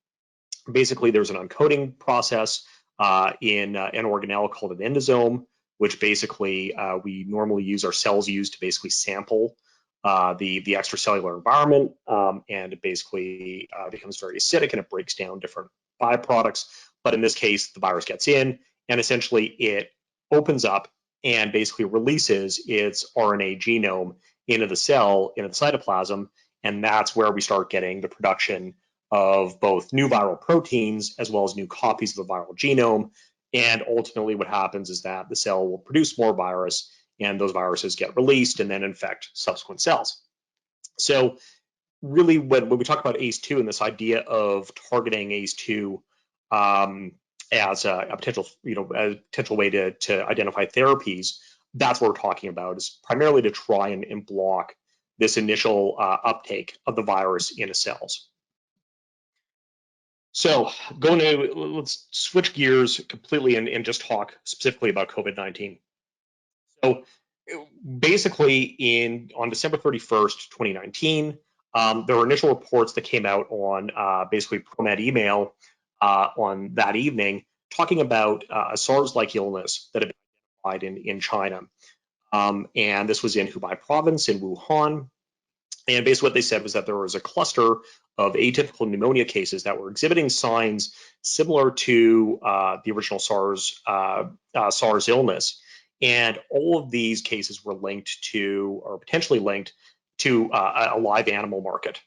basically there's an uncoating process in an organelle called an endosome, which basically we normally use, our cells use to basically sample the extracellular environment, and it basically becomes very acidic and it breaks down different byproducts. But in this case, the virus gets in and essentially it opens up and basically releases its RNA genome into the cell, into the cytoplasm, and that's where we start getting the production of both new viral proteins as well as new copies of the viral genome. And ultimately what happens is that the cell will produce more virus, and those viruses get released and then infect subsequent cells. So really, when we talk about ACE2 and this idea of targeting ACE2 as a potential, a potential way to identify therapies, that's what we're talking about, is primarily to try and block this initial uptake of the virus into cells. So let's switch gears completely and just talk specifically about COVID-19. So basically on December 31st, 2019, there were initial reports that came out on basically ProMed email on that evening talking about a SARS-like illness that had been identified in China. And this was in Hubei province in Wuhan. And basically what they said was that there was a cluster of atypical pneumonia cases that were exhibiting signs similar to the original SARS illness. And all of these cases were linked to, or potentially linked to, a live animal market.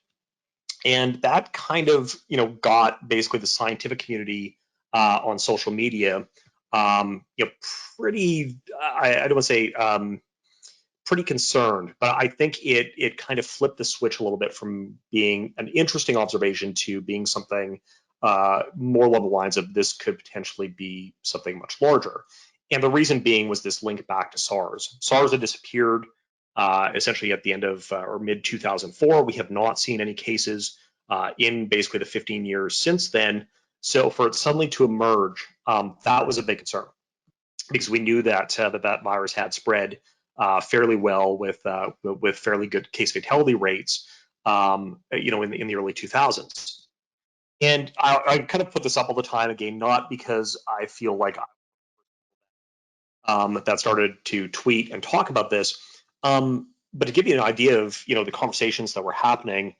And that kind of, got basically the scientific community on social media, pretty, I don't want to say, pretty concerned, but I think it kind of flipped the switch a little bit from being an interesting observation to being something more along the lines of this could potentially be something much larger. And the reason being was this link back to SARS. SARS had disappeared essentially at the end of or mid 2004. We have not seen any cases in basically the 15 years since then. So for it suddenly to emerge, that was a big concern, because we knew that that virus had spread fairly well with fairly good case fatality rates, in the early 2000s. And I kind of put this up all the time, again, not because I feel like that started to tweet and talk about this, but to give you an idea of the conversations that were happening.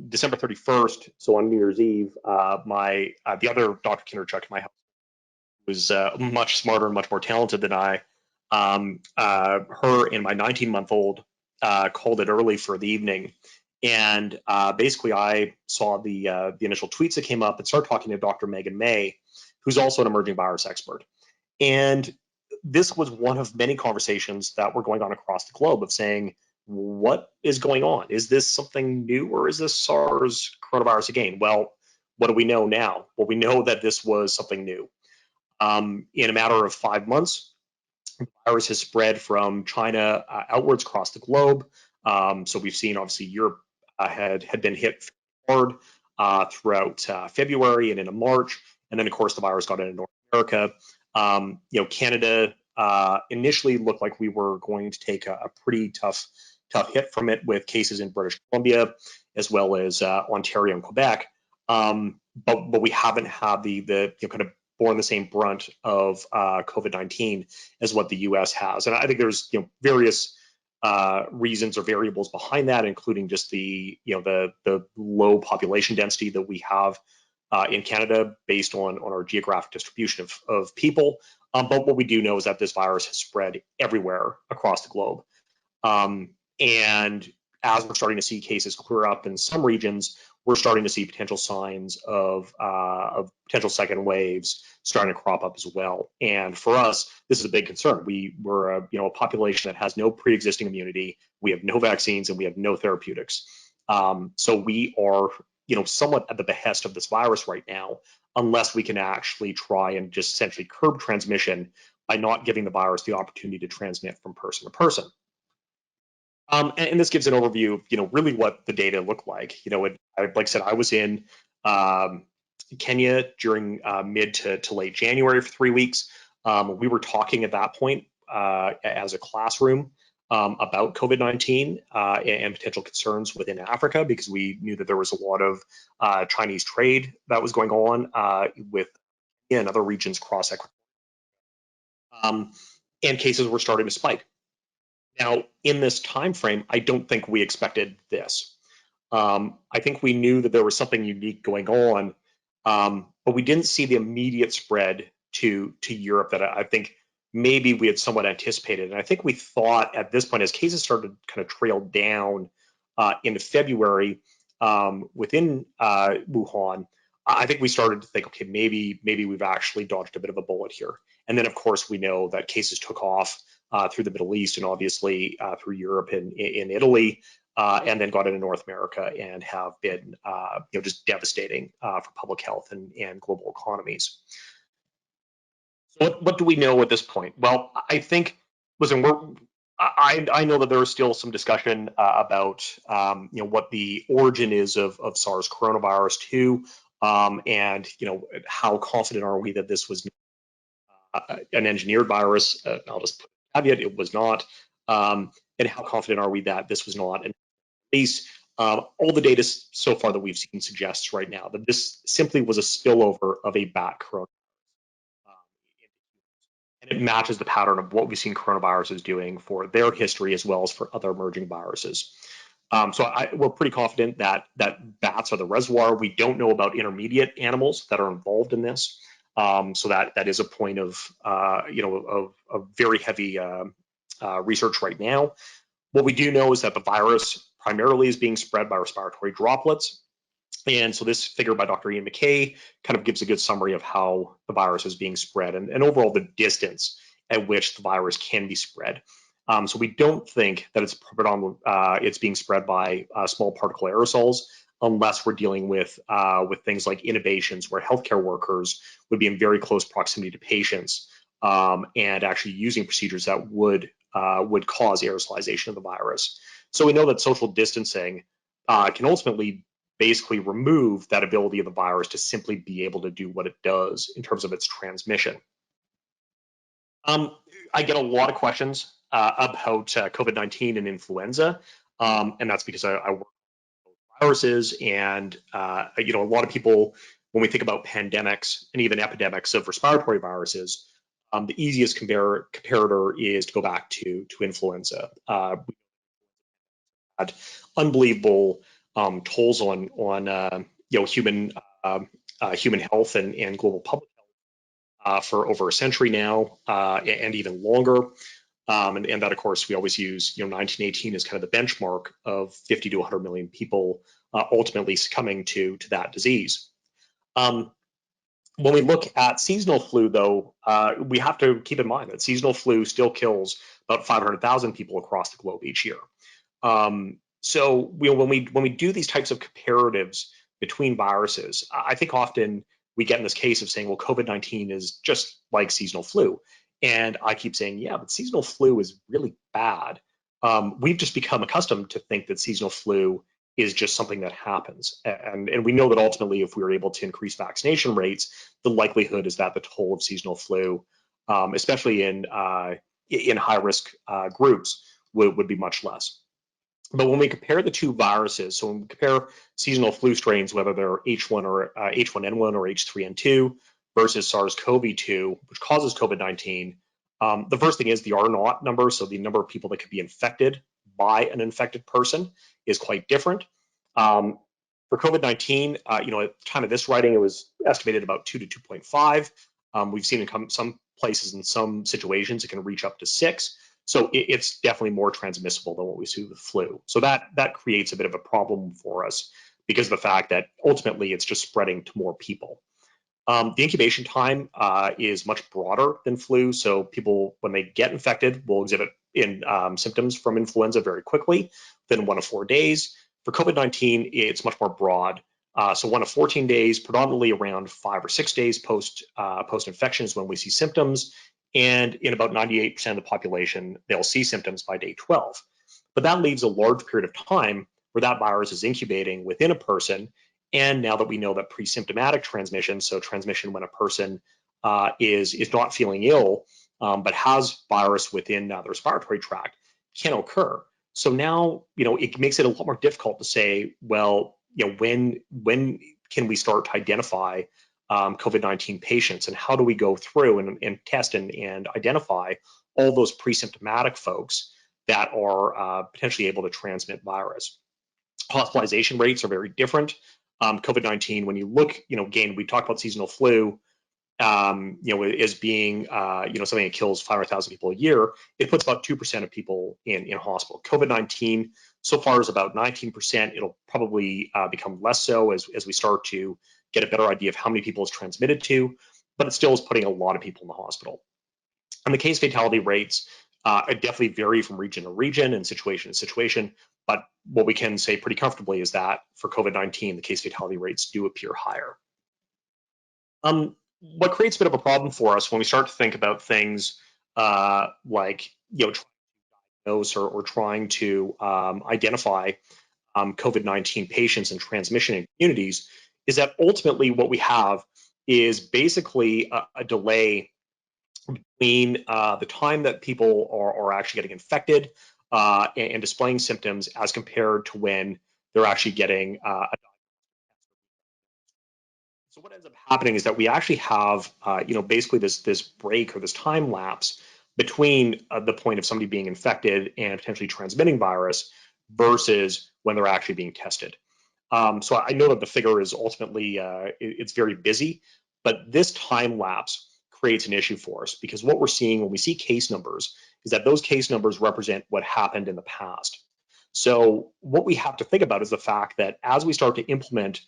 December 31st, so on New Year's Eve, the other Dr. Kinderchuk in my house was much smarter and much more talented than I. Her and my 19-month-old called it early for the evening, and basically I saw the initial tweets that came up and started talking to Dr. Megan May, who's also an emerging virus expert. And this was one of many conversations that were going on across the globe of saying, what is going on? Is this something new, or is this SARS coronavirus again? Well, what do we know now? Well, we know that this was something new. In a matter of 5 months, the virus has spread from China outwards across the globe. So we've seen, obviously, Europe had been hit hard throughout February and into March, and then of course the virus got into North America. Canada initially looked like we were going to take a pretty tough hit from it, with cases in British Columbia as well as Ontario and Quebec. But we haven't had the kind of borne the same brunt of COVID-19 as what the U.S. has, and I think there's various reasons or variables behind that, including just the low population density that we have in Canada based on our geographic distribution of people. But what we do know is that this virus has spread everywhere across the globe, and as we're starting to see cases clear up in some regions, we're starting to see potential signs of potential second waves starting to crop up as well. And for us, this is a big concern. We're a population that has no pre-existing immunity. We have no vaccines and we have no therapeutics. So we are somewhat at the behest of this virus right now, unless we can actually try and just essentially curb transmission by not giving the virus the opportunity to transmit from person to person. And this gives an overview of, really what the data looked like. Like I said, I was in Kenya during mid to late January for 3 weeks. We were talking at that point as a classroom about COVID-19 and potential concerns within Africa, because we knew that there was a lot of Chinese trade that was going on with in other regions across Ecuador. And cases were starting to spike. Now, in this time frame, I don't think we expected this. I think we knew that there was something unique going on, but we didn't see the immediate spread to Europe that I think maybe we had somewhat anticipated. And I think we thought at this point, as cases started to kind of trail down into February within Wuhan, I think we started to think, okay, maybe we've actually dodged a bit of a bullet here. And then, of course, we know that cases took off through the Middle East and obviously through Europe and in Italy. and then got into North America and have been just devastating for public health and global economies. So what do we know at this point? Well, I think, listen, I know that there is still some discussion about what the origin is of SARS coronavirus 2, and how confident are we that this was an engineered virus? I'll just put a caveat: it was not. And how confident are we that this was not an base? All the data so far that we've seen suggests right now that this simply was a spillover of a bat coronavirus. And it matches the pattern of what we've seen coronaviruses doing for their history as well as for other emerging viruses. So we're pretty confident that bats are the reservoir. We don't know about intermediate animals that are involved in this. So that is a point of very heavy research right now. What we do know is that the virus primarily is being spread by respiratory droplets. And so this figure by Dr. Ian McKay kind of gives a good summary of how the virus is being spread and overall the distance at which the virus can be spread. So we don't think that it's being spread by small particle aerosols, unless we're dealing with things like intubations, where healthcare workers would be in very close proximity to patients and actually using procedures that would cause aerosolization of the virus. So we know that social distancing can ultimately basically remove that ability of the virus to simply be able to do what it does in terms of its transmission. I get a lot of questions about COVID-19 and influenza, and that's because I work with viruses, and a lot of people, when we think about pandemics and even epidemics of respiratory viruses, the easiest comparator is to go back to influenza. We had unbelievable tolls on human health and global public health for over a century now, and even longer. And that, of course, we always use 1918 as kind of the benchmark of 50 to 100 million people ultimately succumbing to that disease. When we look at seasonal flu, though, we have to keep in mind that seasonal flu still kills about 500,000 people across the globe each year. So when we do these types of comparatives between viruses, I think often we get in this case of saying, well, COVID-19 is just like seasonal flu. And I keep saying, yeah, but seasonal flu is really bad. We've just become accustomed to think that seasonal flu is just something that happens. And we know that ultimately, if we were able to increase vaccination rates, the likelihood is that the toll of seasonal flu, especially in high-risk groups, would be much less. But when we compare the two viruses, so when we compare seasonal flu strains, whether they're H1 or H1N1 or H3N2 versus SARS-CoV-2, which causes COVID-19, the first thing is the R0 number, so the number of people that could be infected by an infected person, is quite different. For COVID-19, at the time of this writing, it was estimated about 2 to 2.5. We've seen in some places, in some situations, it can reach up to 6. So it's definitely more transmissible than what we see with flu. So that creates a bit of a problem for us because of the fact that ultimately it's just spreading to more people. The incubation time is much broader than flu. So people, when they get infected, will exhibit symptoms from influenza very quickly, within 1 to 4 days. For COVID-19, it's much more broad. So 1 to 14 days, predominantly around 5 or 6 days post-infection is when we see symptoms. And in about 98% of the population, they'll see symptoms by day 12. But that leaves a large period of time where that virus is incubating within a person. And now that we know that pre-symptomatic transmission, so transmission when a person is not feeling ill, but has virus within the respiratory tract, can occur. So now, it makes it a lot more difficult to say, well, when can we start to identify COVID-19 patients, and how do we go through and test and identify all those pre-symptomatic folks that are potentially able to transmit virus? Hospitalization rates are very different. COVID-19, when you look, again, we talked about seasonal flu, as being, something that kills 500,000 people a year. It puts about 2% of people in hospital. COVID-19 so far is about 19%. It'll probably become less so as we start to get a better idea of how many people it's transmitted to, but it still is putting a lot of people in the hospital. And the case fatality rates definitely vary from region to region and situation to situation, But what we can say pretty comfortably is that for COVID-19, the case fatality rates do appear higher. What creates a bit of a problem for us when we start to think about things like, trying to diagnose or trying to identify COVID-19 patients and transmission in communities is that ultimately what we have is basically a delay between the time that people are actually getting infected and displaying symptoms as compared to when they're actually getting So what ends up happening is that we actually have, basically this break or this time lapse between the point of somebody being infected and potentially transmitting virus versus when they're actually being tested. So I know that the figure is ultimately, it's very busy, but this time lapse creates an issue for us because what we're seeing when we see case numbers is that those case numbers represent what happened in the past. So what we have to think about is the fact that as we start to implement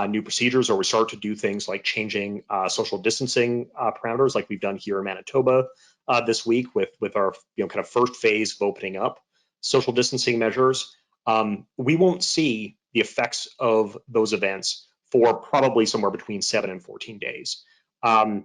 new procedures, or we start to do things like changing social distancing parameters, like we've done here in Manitoba this week with our kind of first phase of opening up social distancing measures, we won't see the effects of those events for probably somewhere between 7 and 14 days. So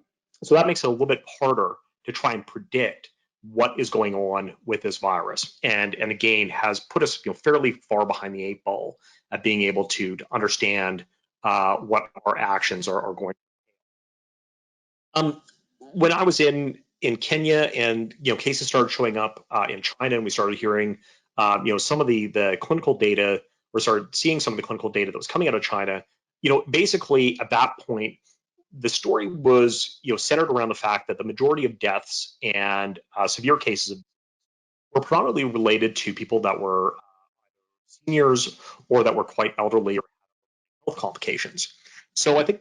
that makes it a little bit harder to try and predict what is going on with this virus, and again has put us fairly far behind the 8 ball at being able to understand what our actions are going. When I was in Kenya and cases started showing up in China, and we started hearing some of the clinical data, or started seeing some of the clinical data that was coming out of China, basically at that point the story was centered around the fact that the majority of deaths and severe cases were predominantly related to people that were seniors or that were quite elderly or health complications. So I think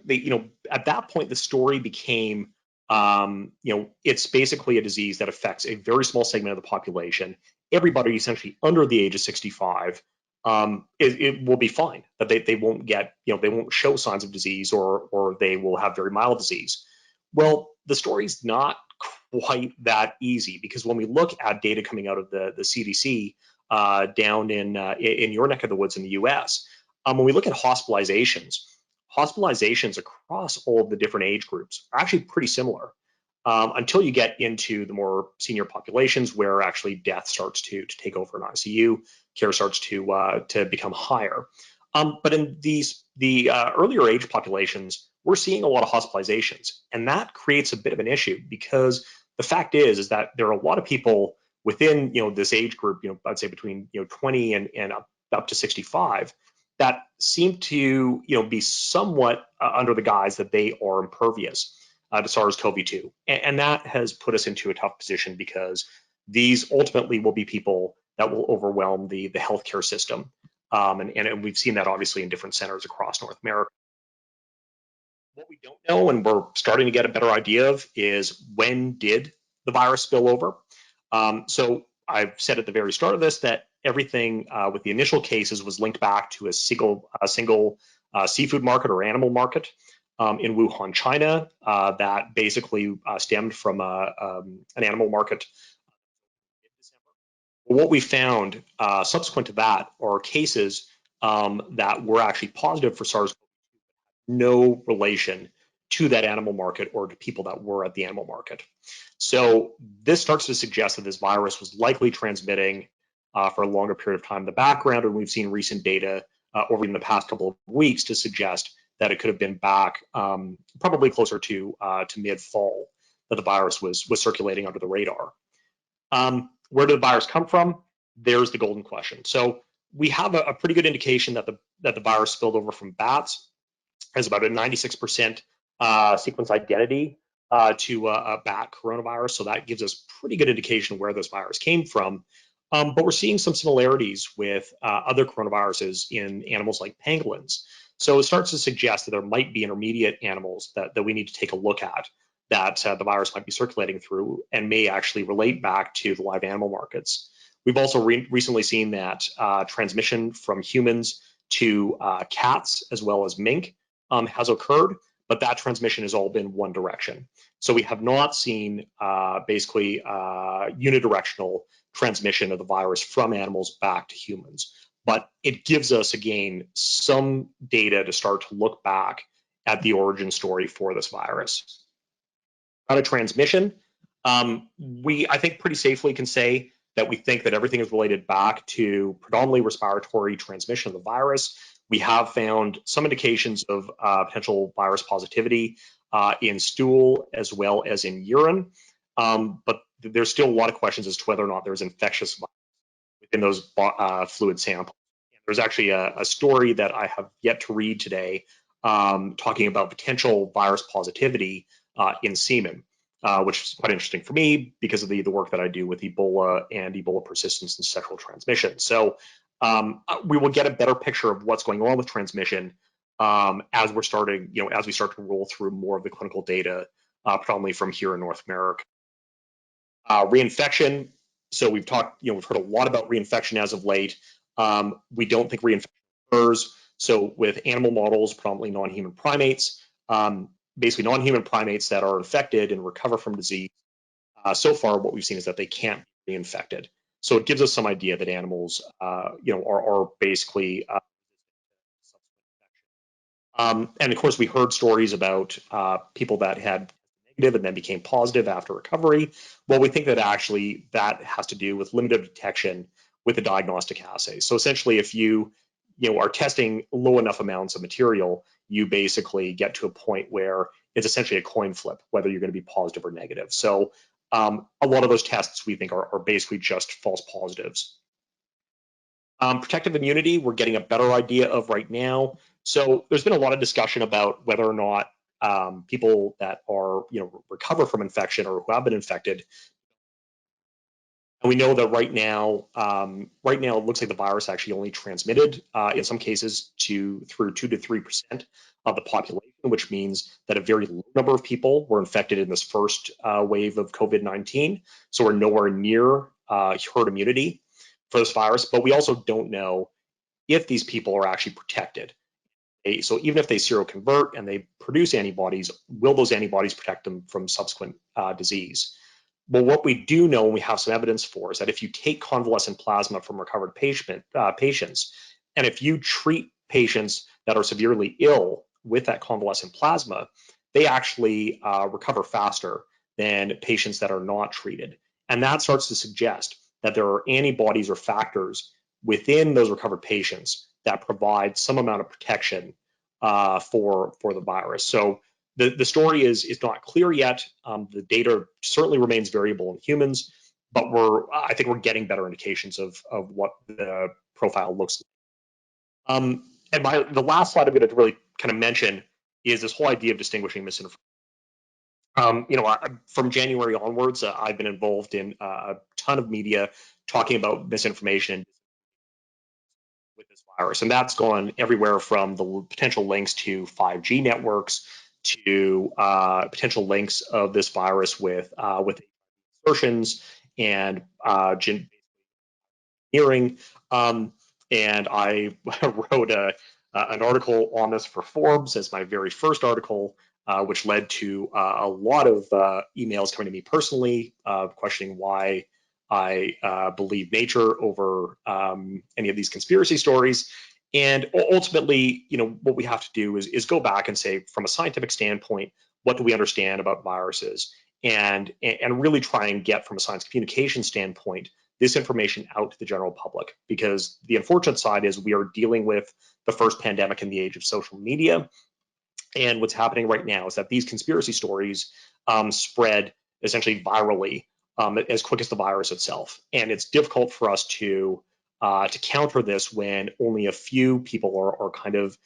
at that point the story became it's basically a disease that affects a very small segment of the population. Everybody essentially under the age of 65 it will be fine, that they won't get they won't show signs of disease, or they will have very mild disease. Well, the story's not quite that easy, because when we look at data coming out of the CDC down in your neck of the woods in the US, when we look at hospitalizations across all of the different age groups are actually pretty similar, until you get into the more senior populations, where actually death starts to take over in ICU, care starts to become higher. But in the earlier age populations, we're seeing a lot of hospitalizations, and that creates a bit of an issue, because the fact is that there are a lot of people within this age group, I'd say between 20 and up to 65, that seem to be somewhat under the guise that they are impervious to SARS-CoV-2, and that has put us into a tough position, because these ultimately will be people that will overwhelm the healthcare system, and we've seen that obviously in different centers across North America. What we don't know, and we're starting to get a better idea of, is when did the virus spill over? So I've said at the very start of this that everything with the initial cases was linked back to a single seafood market or animal market in Wuhan, China, that basically stemmed from an animal market in December. What we found subsequent to that are cases that were actually positive for SARS-CoV-2, no relation to that animal market or to people that were at the animal market. So this starts to suggest that this virus was likely transmitting for a longer period of time in the background, and we've seen recent data over in the past couple of weeks to suggest that it could have been back probably closer to mid-fall that the virus was circulating under the radar. Where did the virus come from? There's the golden question. So we have a pretty good indication that the virus spilled over from bats. Has about a 96% sequence identity to a bat coronavirus. So that gives us pretty good indication where this virus came from. But we're seeing some similarities with other coronaviruses in animals like pangolins. So it starts to suggest that there might be intermediate animals that we need to take a look at, that the virus might be circulating through, and may actually relate back to the live animal markets. We've also recently seen that transmission from humans to cats as well as mink has occurred, but that transmission has all been one direction. So we have not seen basically unidirectional transmission of the virus from animals back to humans. but it gives us, again, some data to start to look back at the origin story for this virus. About a transmission, we, I think, pretty safely can say that we think that everything is related back to predominantly respiratory transmission of the virus. We have found some indications of potential virus positivity in stool as well as in urine, but there's still a lot of questions as to whether or not there's infectious virus within those fluid samples. There's actually a story that I have yet to read today talking about potential virus positivity in semen, which is quite interesting for me because of the work that I do with Ebola and Ebola persistence and sexual transmission. So we will get a better picture of what's going on with transmission as we're starting, as we start to roll through more of the clinical data, predominantly from here in North America. Reinfection. So we've talked, we've heard a lot about reinfection as of late. We don't think reinfection occurs. So with animal models, predominantly non-human primates, basically non-human primates that are infected and recover from disease, so far what we've seen is that they can't be reinfected. So it gives us some idea that animals, are basically and of course, we heard stories about people that had negative and then became positive after recovery. Well, we think that actually that has to do with limited detection with the diagnostic assay. So essentially, if you are testing low enough amounts of material, you basically get to a point where it's essentially a coin flip, whether you're going to be positive or negative. So a lot of those tests we think are basically just false positives. Protective immunity, we're getting a better idea of right now. So there's been a lot of discussion about whether or not people that are, recover from infection or who have been infected. And we know that right now it looks like the virus actually only transmitted in some cases through 2 to 3% of the population, which means that a very low number of people were infected in this first wave of COVID-19. So we're nowhere near herd immunity for this virus, but we also don't know if these people are actually protected. So even if they seroconvert and they produce antibodies, will those antibodies protect them from subsequent disease? Well, what we do know and we have some evidence for is that if you take convalescent plasma from recovered patients, and if you treat patients that are severely ill with that convalescent plasma, they actually recover faster than patients that are not treated. And that starts to suggest that there are antibodies or factors within those recovered patients that provide some amount of protection for the virus. So the story is not clear yet. The data certainly remains variable in humans, but I think we're getting better indications of what the profile looks like. And the last slide I'm going to really kind of mention is this whole idea of distinguishing misinformation. From January onwards, I've been involved in a ton of media talking about misinformation with this virus, and that's gone everywhere from the potential links to 5G networks to potential links of this virus with assertions and engineering. And I wrote an article on this for Forbes as my very first article, which led to a lot of emails coming to me personally, questioning why I believe nature over any of these conspiracy stories. And ultimately, what we have to do is go back and say, from a scientific standpoint, what do we understand about viruses? And really try and get, from a science communication standpoint, this information out to the general public. Because the unfortunate side is we are dealing with the first pandemic in the age of social media. And what's happening right now is that these conspiracy stories spread essentially virally as quick as the virus itself. And it's difficult for us to counter this when only a few people are kind of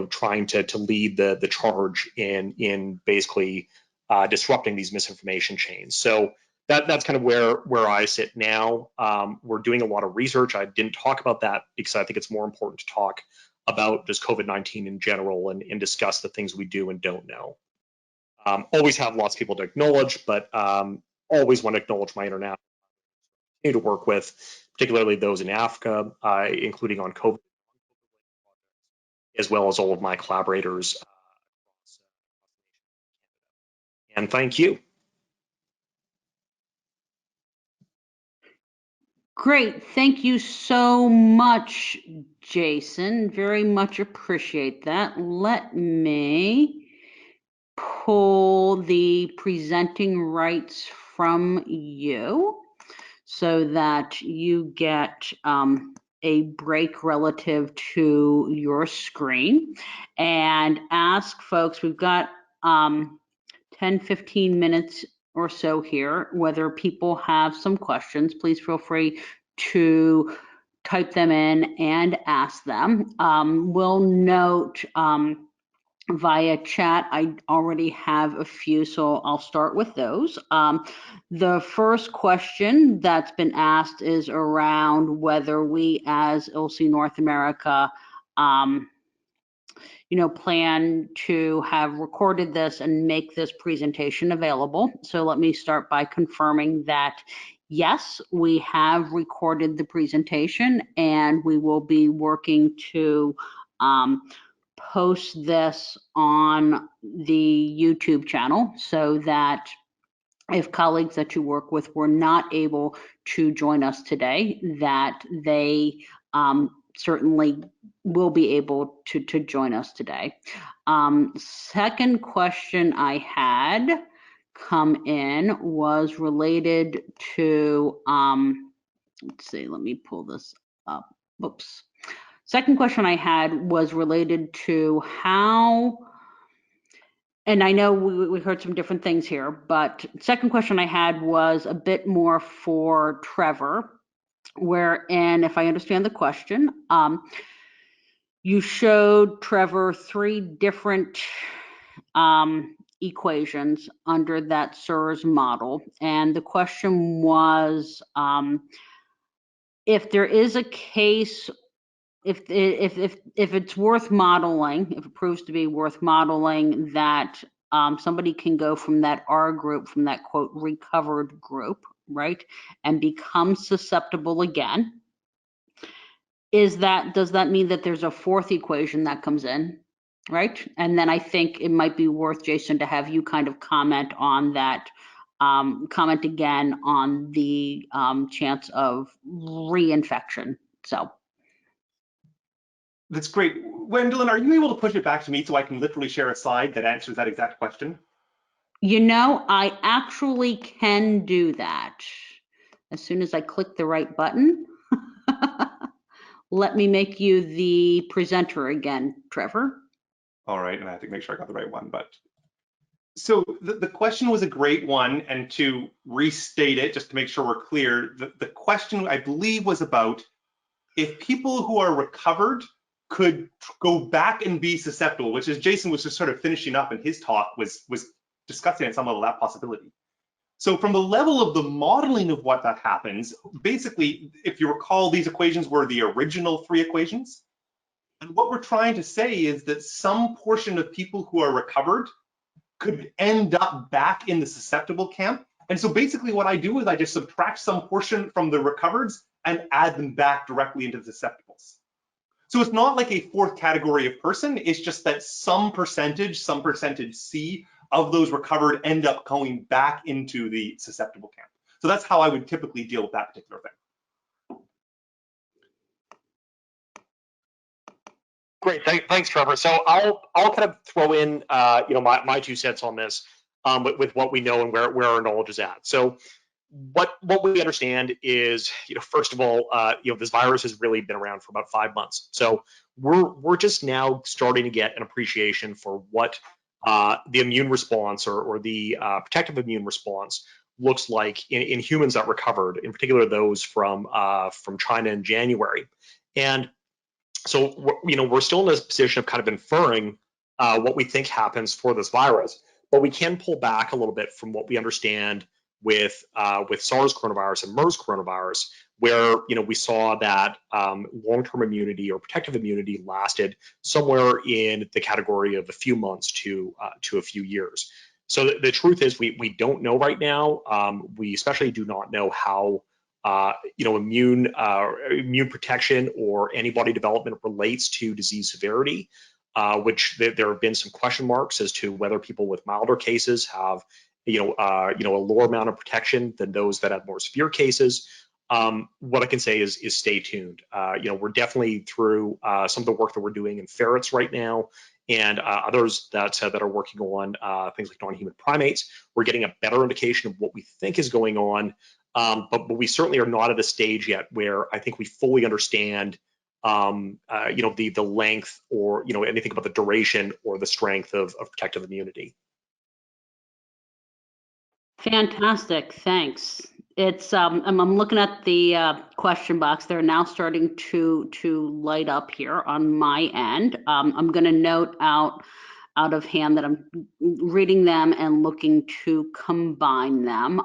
trying to lead the charge in basically disrupting these misinformation chains. So that's kind of where I sit now. We're doing a lot of research. I didn't talk about that because I think it's more important to talk about just COVID-19 in general and discuss the things we do and don't know. Always have lots of people to acknowledge, but always want to acknowledge my international to work with, particularly those in Africa, including on COVID, as well as all of my collaborators. And thank you. Great. Thank you so much, Jason. Very much appreciate that. Let me pull the presenting rights from you so that you get a break relative to your screen, and ask folks, we've got 10-15 minutes or so here, whether people have some questions. Please feel free to type them in and ask them. We'll note via chat, I already have a few, so I'll start with those. The first question that's been asked is around whether we as ILSI North America plan to have recorded this and make this presentation available. So let me start by confirming that yes, we have recorded the presentation, and we will be working to post this on the YouTube channel so that if colleagues that you work with were not able to join us today, that they certainly will be able to join us today. Second question I had come in was related to, let's see, let me pull this up. Whoops. Second question I had was related to how, and I know we heard some different things here, but second question I had was a bit more for Trevor, wherein, if I understand the question, you showed, Trevor, 3 different equations under that SARS model. And the question was, if there is a case, if it's worth modeling, if it proves to be worth modeling, that somebody can go from that R group, from that quote recovered group, right, and become susceptible again. Does that mean that there's a 4th equation that comes in, right? And then I think it might be worth, Jason, to have you kind of comment on that, comment again on the chance of reinfection. So. That's great. Gwendolyn, are you able to push it back to me so I can literally share a slide that answers that exact question? I actually can do that. As soon as I click the right button. Let me make you the presenter again, Trevor. All right, and I have to make sure I got the right one, but. So the question was a great one, and to restate it, just to make sure we're clear, the question I believe was about if people who are recovered could go back and be susceptible, which is Jason was just sort of finishing up in his talk, was discussing at some level that possibility. So from the level of the modeling of what that happens, basically, if you recall, these equations were the original 3 equations. And what we're trying to say is that some portion of people who are recovered could end up back in the susceptible camp. And so basically what I do is I just subtract some portion from the recovereds and add them back directly into the susceptibles. So it's not like a 4th category of person, it's just that some percentage C of those recovered end up going back into the susceptible camp. So that's how I would typically deal with that particular thing. Great, thanks, Trevor. So I'll kind of throw in my 2 cents on this with what we know and where our knowledge is at. So what we understand is, first of all, this virus has really been around for about 5 months. So we're just now starting to get an appreciation for what the immune response or the protective immune response looks like in humans that recovered, in particular those from China in January. And so we're still in a position of kind of inferring what we think happens for this virus, but we can pull back a little bit from what we understand with SARS coronavirus and MERS coronavirus, where we saw that long-term immunity or protective immunity lasted somewhere in the category of a few months to a few years. So the truth is we don't know right now. We especially do not know how immune protection or antibody development relates to disease severity, which there have been some question marks as to whether people with milder cases have a lower amount of protection than those that have more severe cases. what I can say is stay tuned. We're definitely through some of the work that we're doing in ferrets right now, and others that are working on things like non-human primates. We're getting a better indication of what we think is going on, but we certainly are not at a stage yet where I think we fully understand, the length or anything about the duration or the strength of protective immunity. Fantastic, thanks. It's I'm looking at the question box. They're now starting to light up here on my end. I'm going to note out of hand that I'm reading them and looking to combine them.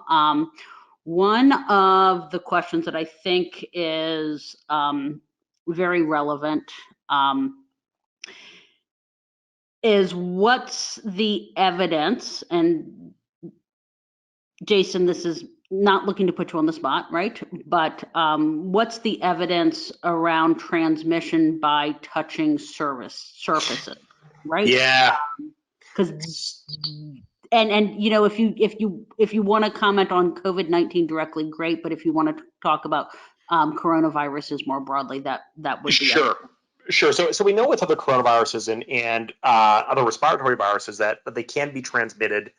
One of the questions that I think is very relevant is what's the evidence, and Jason, this is not looking to put you on the spot, right? But what's the evidence around transmission by touching surfaces, right? Yeah. Because if you want to comment on COVID-19 directly, great. But if you want to talk about coronaviruses more broadly, that would be sure. Sure. So we know with other coronaviruses and other respiratory viruses that they can be transmitted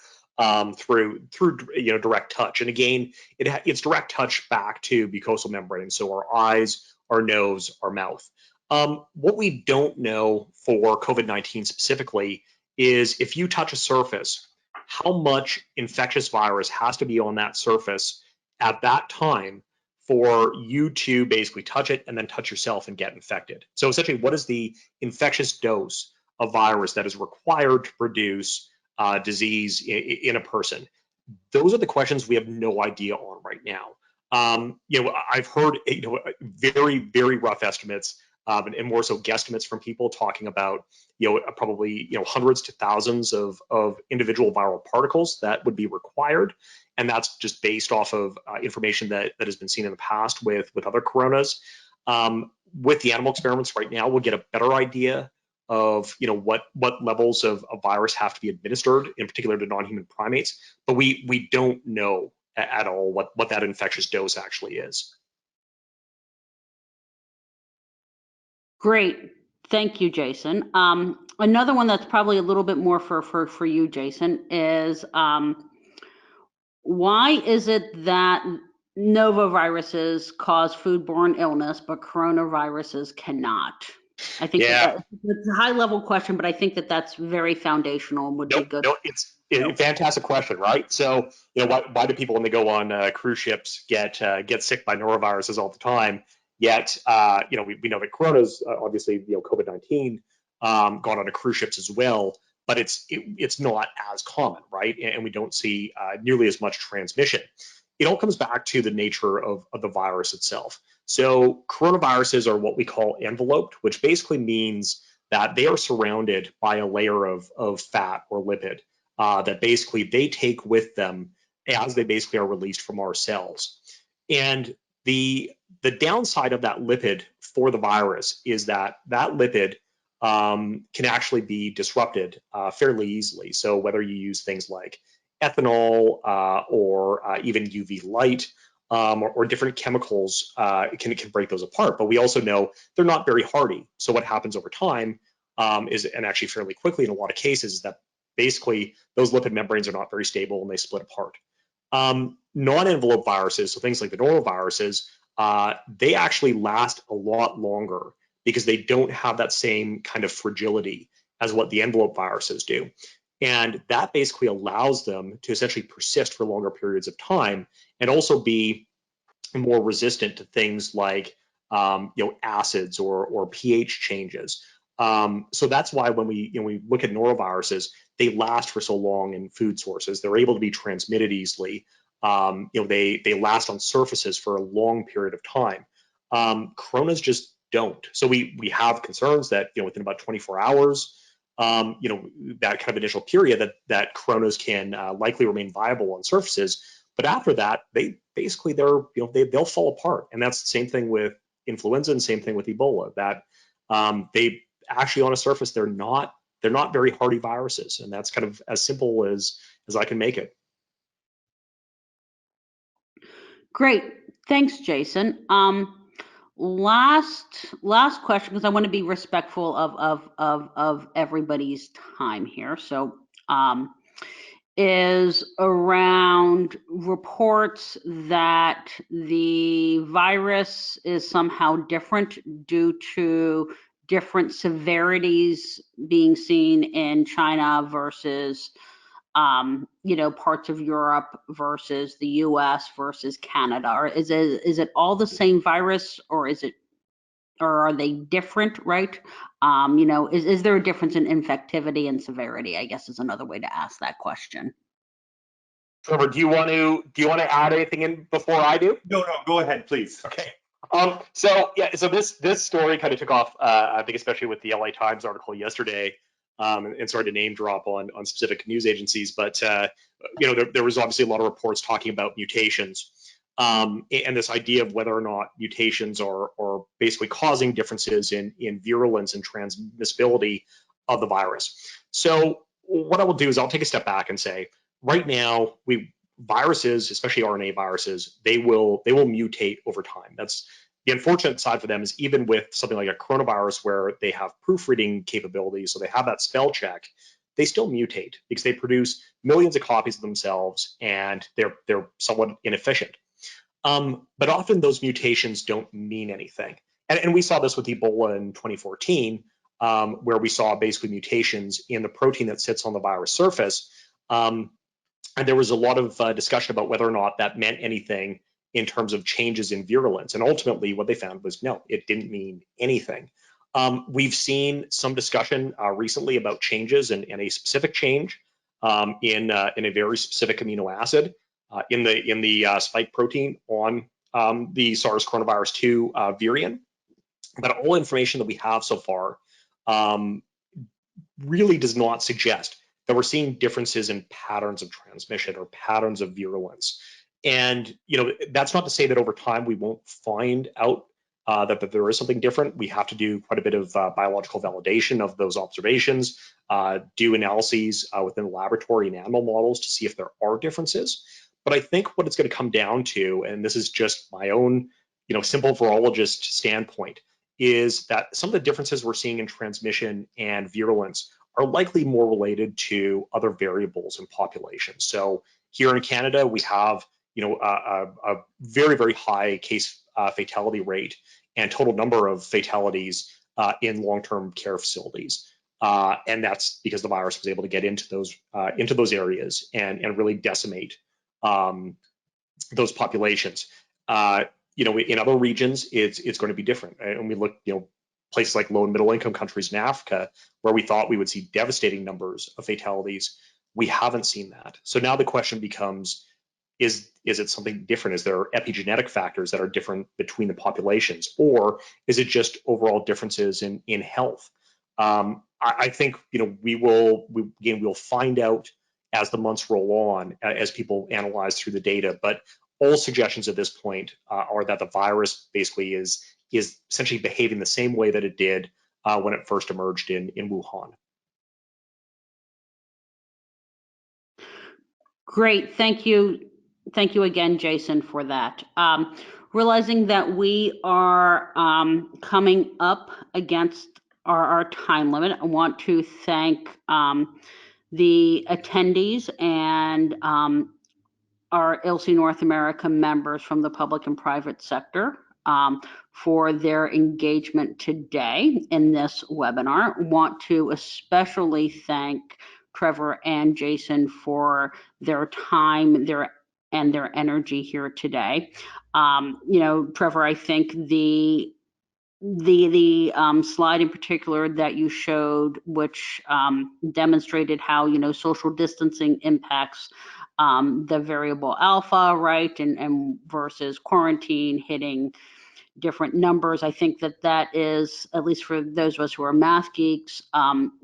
through direct touch. And again, it's direct touch back to mucosal membranes, so our eyes, our nose, our mouth. What we don't know for COVID-19 specifically is if you touch a surface, how much infectious virus has to be on that surface at that time for you to basically touch it and then touch yourself and get infected. So essentially, what is the infectious dose of virus that is required to produce disease in a person? Those are the questions we have no idea on right now. I've heard very, very rough estimates and more so guesstimates from people talking about probably hundreds to thousands of individual viral particles that would be required, and that's just based off of information that has been seen in the past with other coronas. With the animal experiments right now, we'll get a better idea of what levels of virus have to be administered, in particular to non-human primates, but we don't know at all what that infectious dose actually is. Great. Thank you, Jason. Another one that's probably a little bit more for you, Jason, is why is it that novoviruses cause foodborne illness, but coronaviruses cannot? I think it's a high-level question, but I think that's very foundational and would be good. No, it's a fantastic question, right? So, why do people when they go on cruise ships get sick by noroviruses all the time? Yet, we know that coronas, obviously, COVID-19 got onto cruise ships as well, but it's not as common, right? And we don't see nearly as much transmission. It all comes back to the nature of the virus itself. So coronaviruses are what we call enveloped, which basically means that they are surrounded by a layer of fat or lipid that basically they take with them as they basically are released from our cells. And the downside of that lipid for the virus is that lipid can actually be disrupted fairly easily. So whether you use things like ethanol or even UV light or different chemicals can break those apart. But we also know they're not very hardy. So what happens over time is, and actually fairly quickly in a lot of cases, is that basically those lipid membranes are not very stable and they split apart. Non-enveloped viruses, so things like the noroviruses, they actually last a lot longer because they don't have that same kind of fragility as what the envelope viruses do. And that basically allows them to essentially persist for longer periods of time and also be more resistant to things like acids or pH changes. So that's why when we look at noroviruses, they last for so long in food sources. They're able to be transmitted easily. They last on surfaces for a long period of time. Coronas just don't. So we have concerns that within about 24 hours, that kind of initial period that coronas can likely remain viable on surfaces. But after that, they'll fall apart. And that's the same thing with influenza and same thing with Ebola, that they actually on a surface, they're not very hardy viruses. And that's kind of as simple as I can make it. Great. Thanks, Jason. Last question, because I want to be respectful of everybody's time here. So, is around reports that the virus is somehow different due to different severities being seen in China versus parts of Europe versus the US versus Canada? Or is it all the same virus, or are they different, right? Is there a difference in infectivity and severity, I guess, is another way to ask that question. Trevor, do you want to add anything in before I do? No, go ahead, please. Okay. So this story kind of took off, I think, especially with the LA Times article yesterday, and started to name drop on specific news agencies. But there was obviously a lot of reports talking about mutations, and this idea of whether or not mutations are basically causing differences in virulence and transmissibility of the virus. So what I will do is I'll take a step back and say, right now, viruses, especially RNA viruses, they will mutate over time. That's the unfortunate side for them, is even with something like a coronavirus where they have proofreading capabilities, so they have that spell check, they still mutate because they produce millions of copies of themselves and they're somewhat inefficient. But often those mutations don't mean anything. And we saw this with Ebola in 2014, where we saw basically mutations in the protein that sits on the virus surface. And there was a lot of discussion about whether or not that meant anything in terms of changes in virulence. And ultimately, what they found was no, it didn't mean anything. We've seen some discussion recently about changes and a specific change in a very specific amino acid in the spike protein on the SARS coronavirus 2 virion. But all information that we have so far really does not suggest that we're seeing differences in patterns of transmission or patterns of virulence. And that's not to say that over time we won't find out that there is something different. We have to do quite a bit of biological validation of those observations, do analyses within the laboratory and animal models to see if there are differences. But I think what it's going to come down to, and this is just my own simple virologist standpoint, is that some of the differences we're seeing in transmission and virulence are likely more related to other variables in populations. So here in Canada, we have a very, very high case fatality rate and total number of fatalities in long-term care facilities. And that's because the virus was able to get into those areas and really decimate those populations. In other regions, it's going to be different. And we look, places like low and middle income countries in Africa, where we thought we would see devastating numbers of fatalities, we haven't seen that. So now the question becomes, is it something different? Is there epigenetic factors that are different between the populations, or is it just overall differences in health? I think we'll find out as the months roll on, as people analyze through the data. But all suggestions at this point are that the virus basically is essentially behaving the same way that it did when it first emerged in Wuhan. Great, thank you. Thank you again, Jason, for that. Realizing that we are coming up against our time limit, I want to thank the attendees and our ILSI North America members from the public and private sector for their engagement today in this webinar. I want to especially thank Trevor and Jason for their time, their energy here today. Trevor, I think the slide in particular that you showed, which demonstrated how social distancing impacts the variable alpha, right, and versus quarantine hitting different numbers. I think that is, at least for those of us who are math geeks,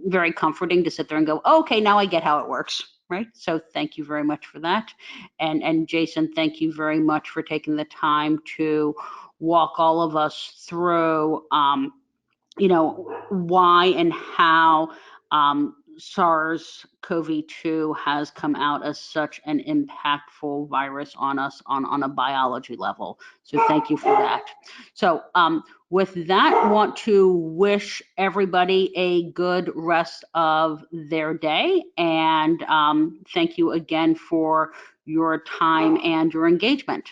very comforting to sit there and go, oh, okay, now I get how it works, right? So thank you very much for that. And Jason, thank you very much for taking the time to walk all of us through, why and how SARS-CoV-2 has come out as such an impactful virus on us on a biology level. So thank you for that. So with that, want to wish everybody a good rest of their day, and thank you again for your time and your engagement.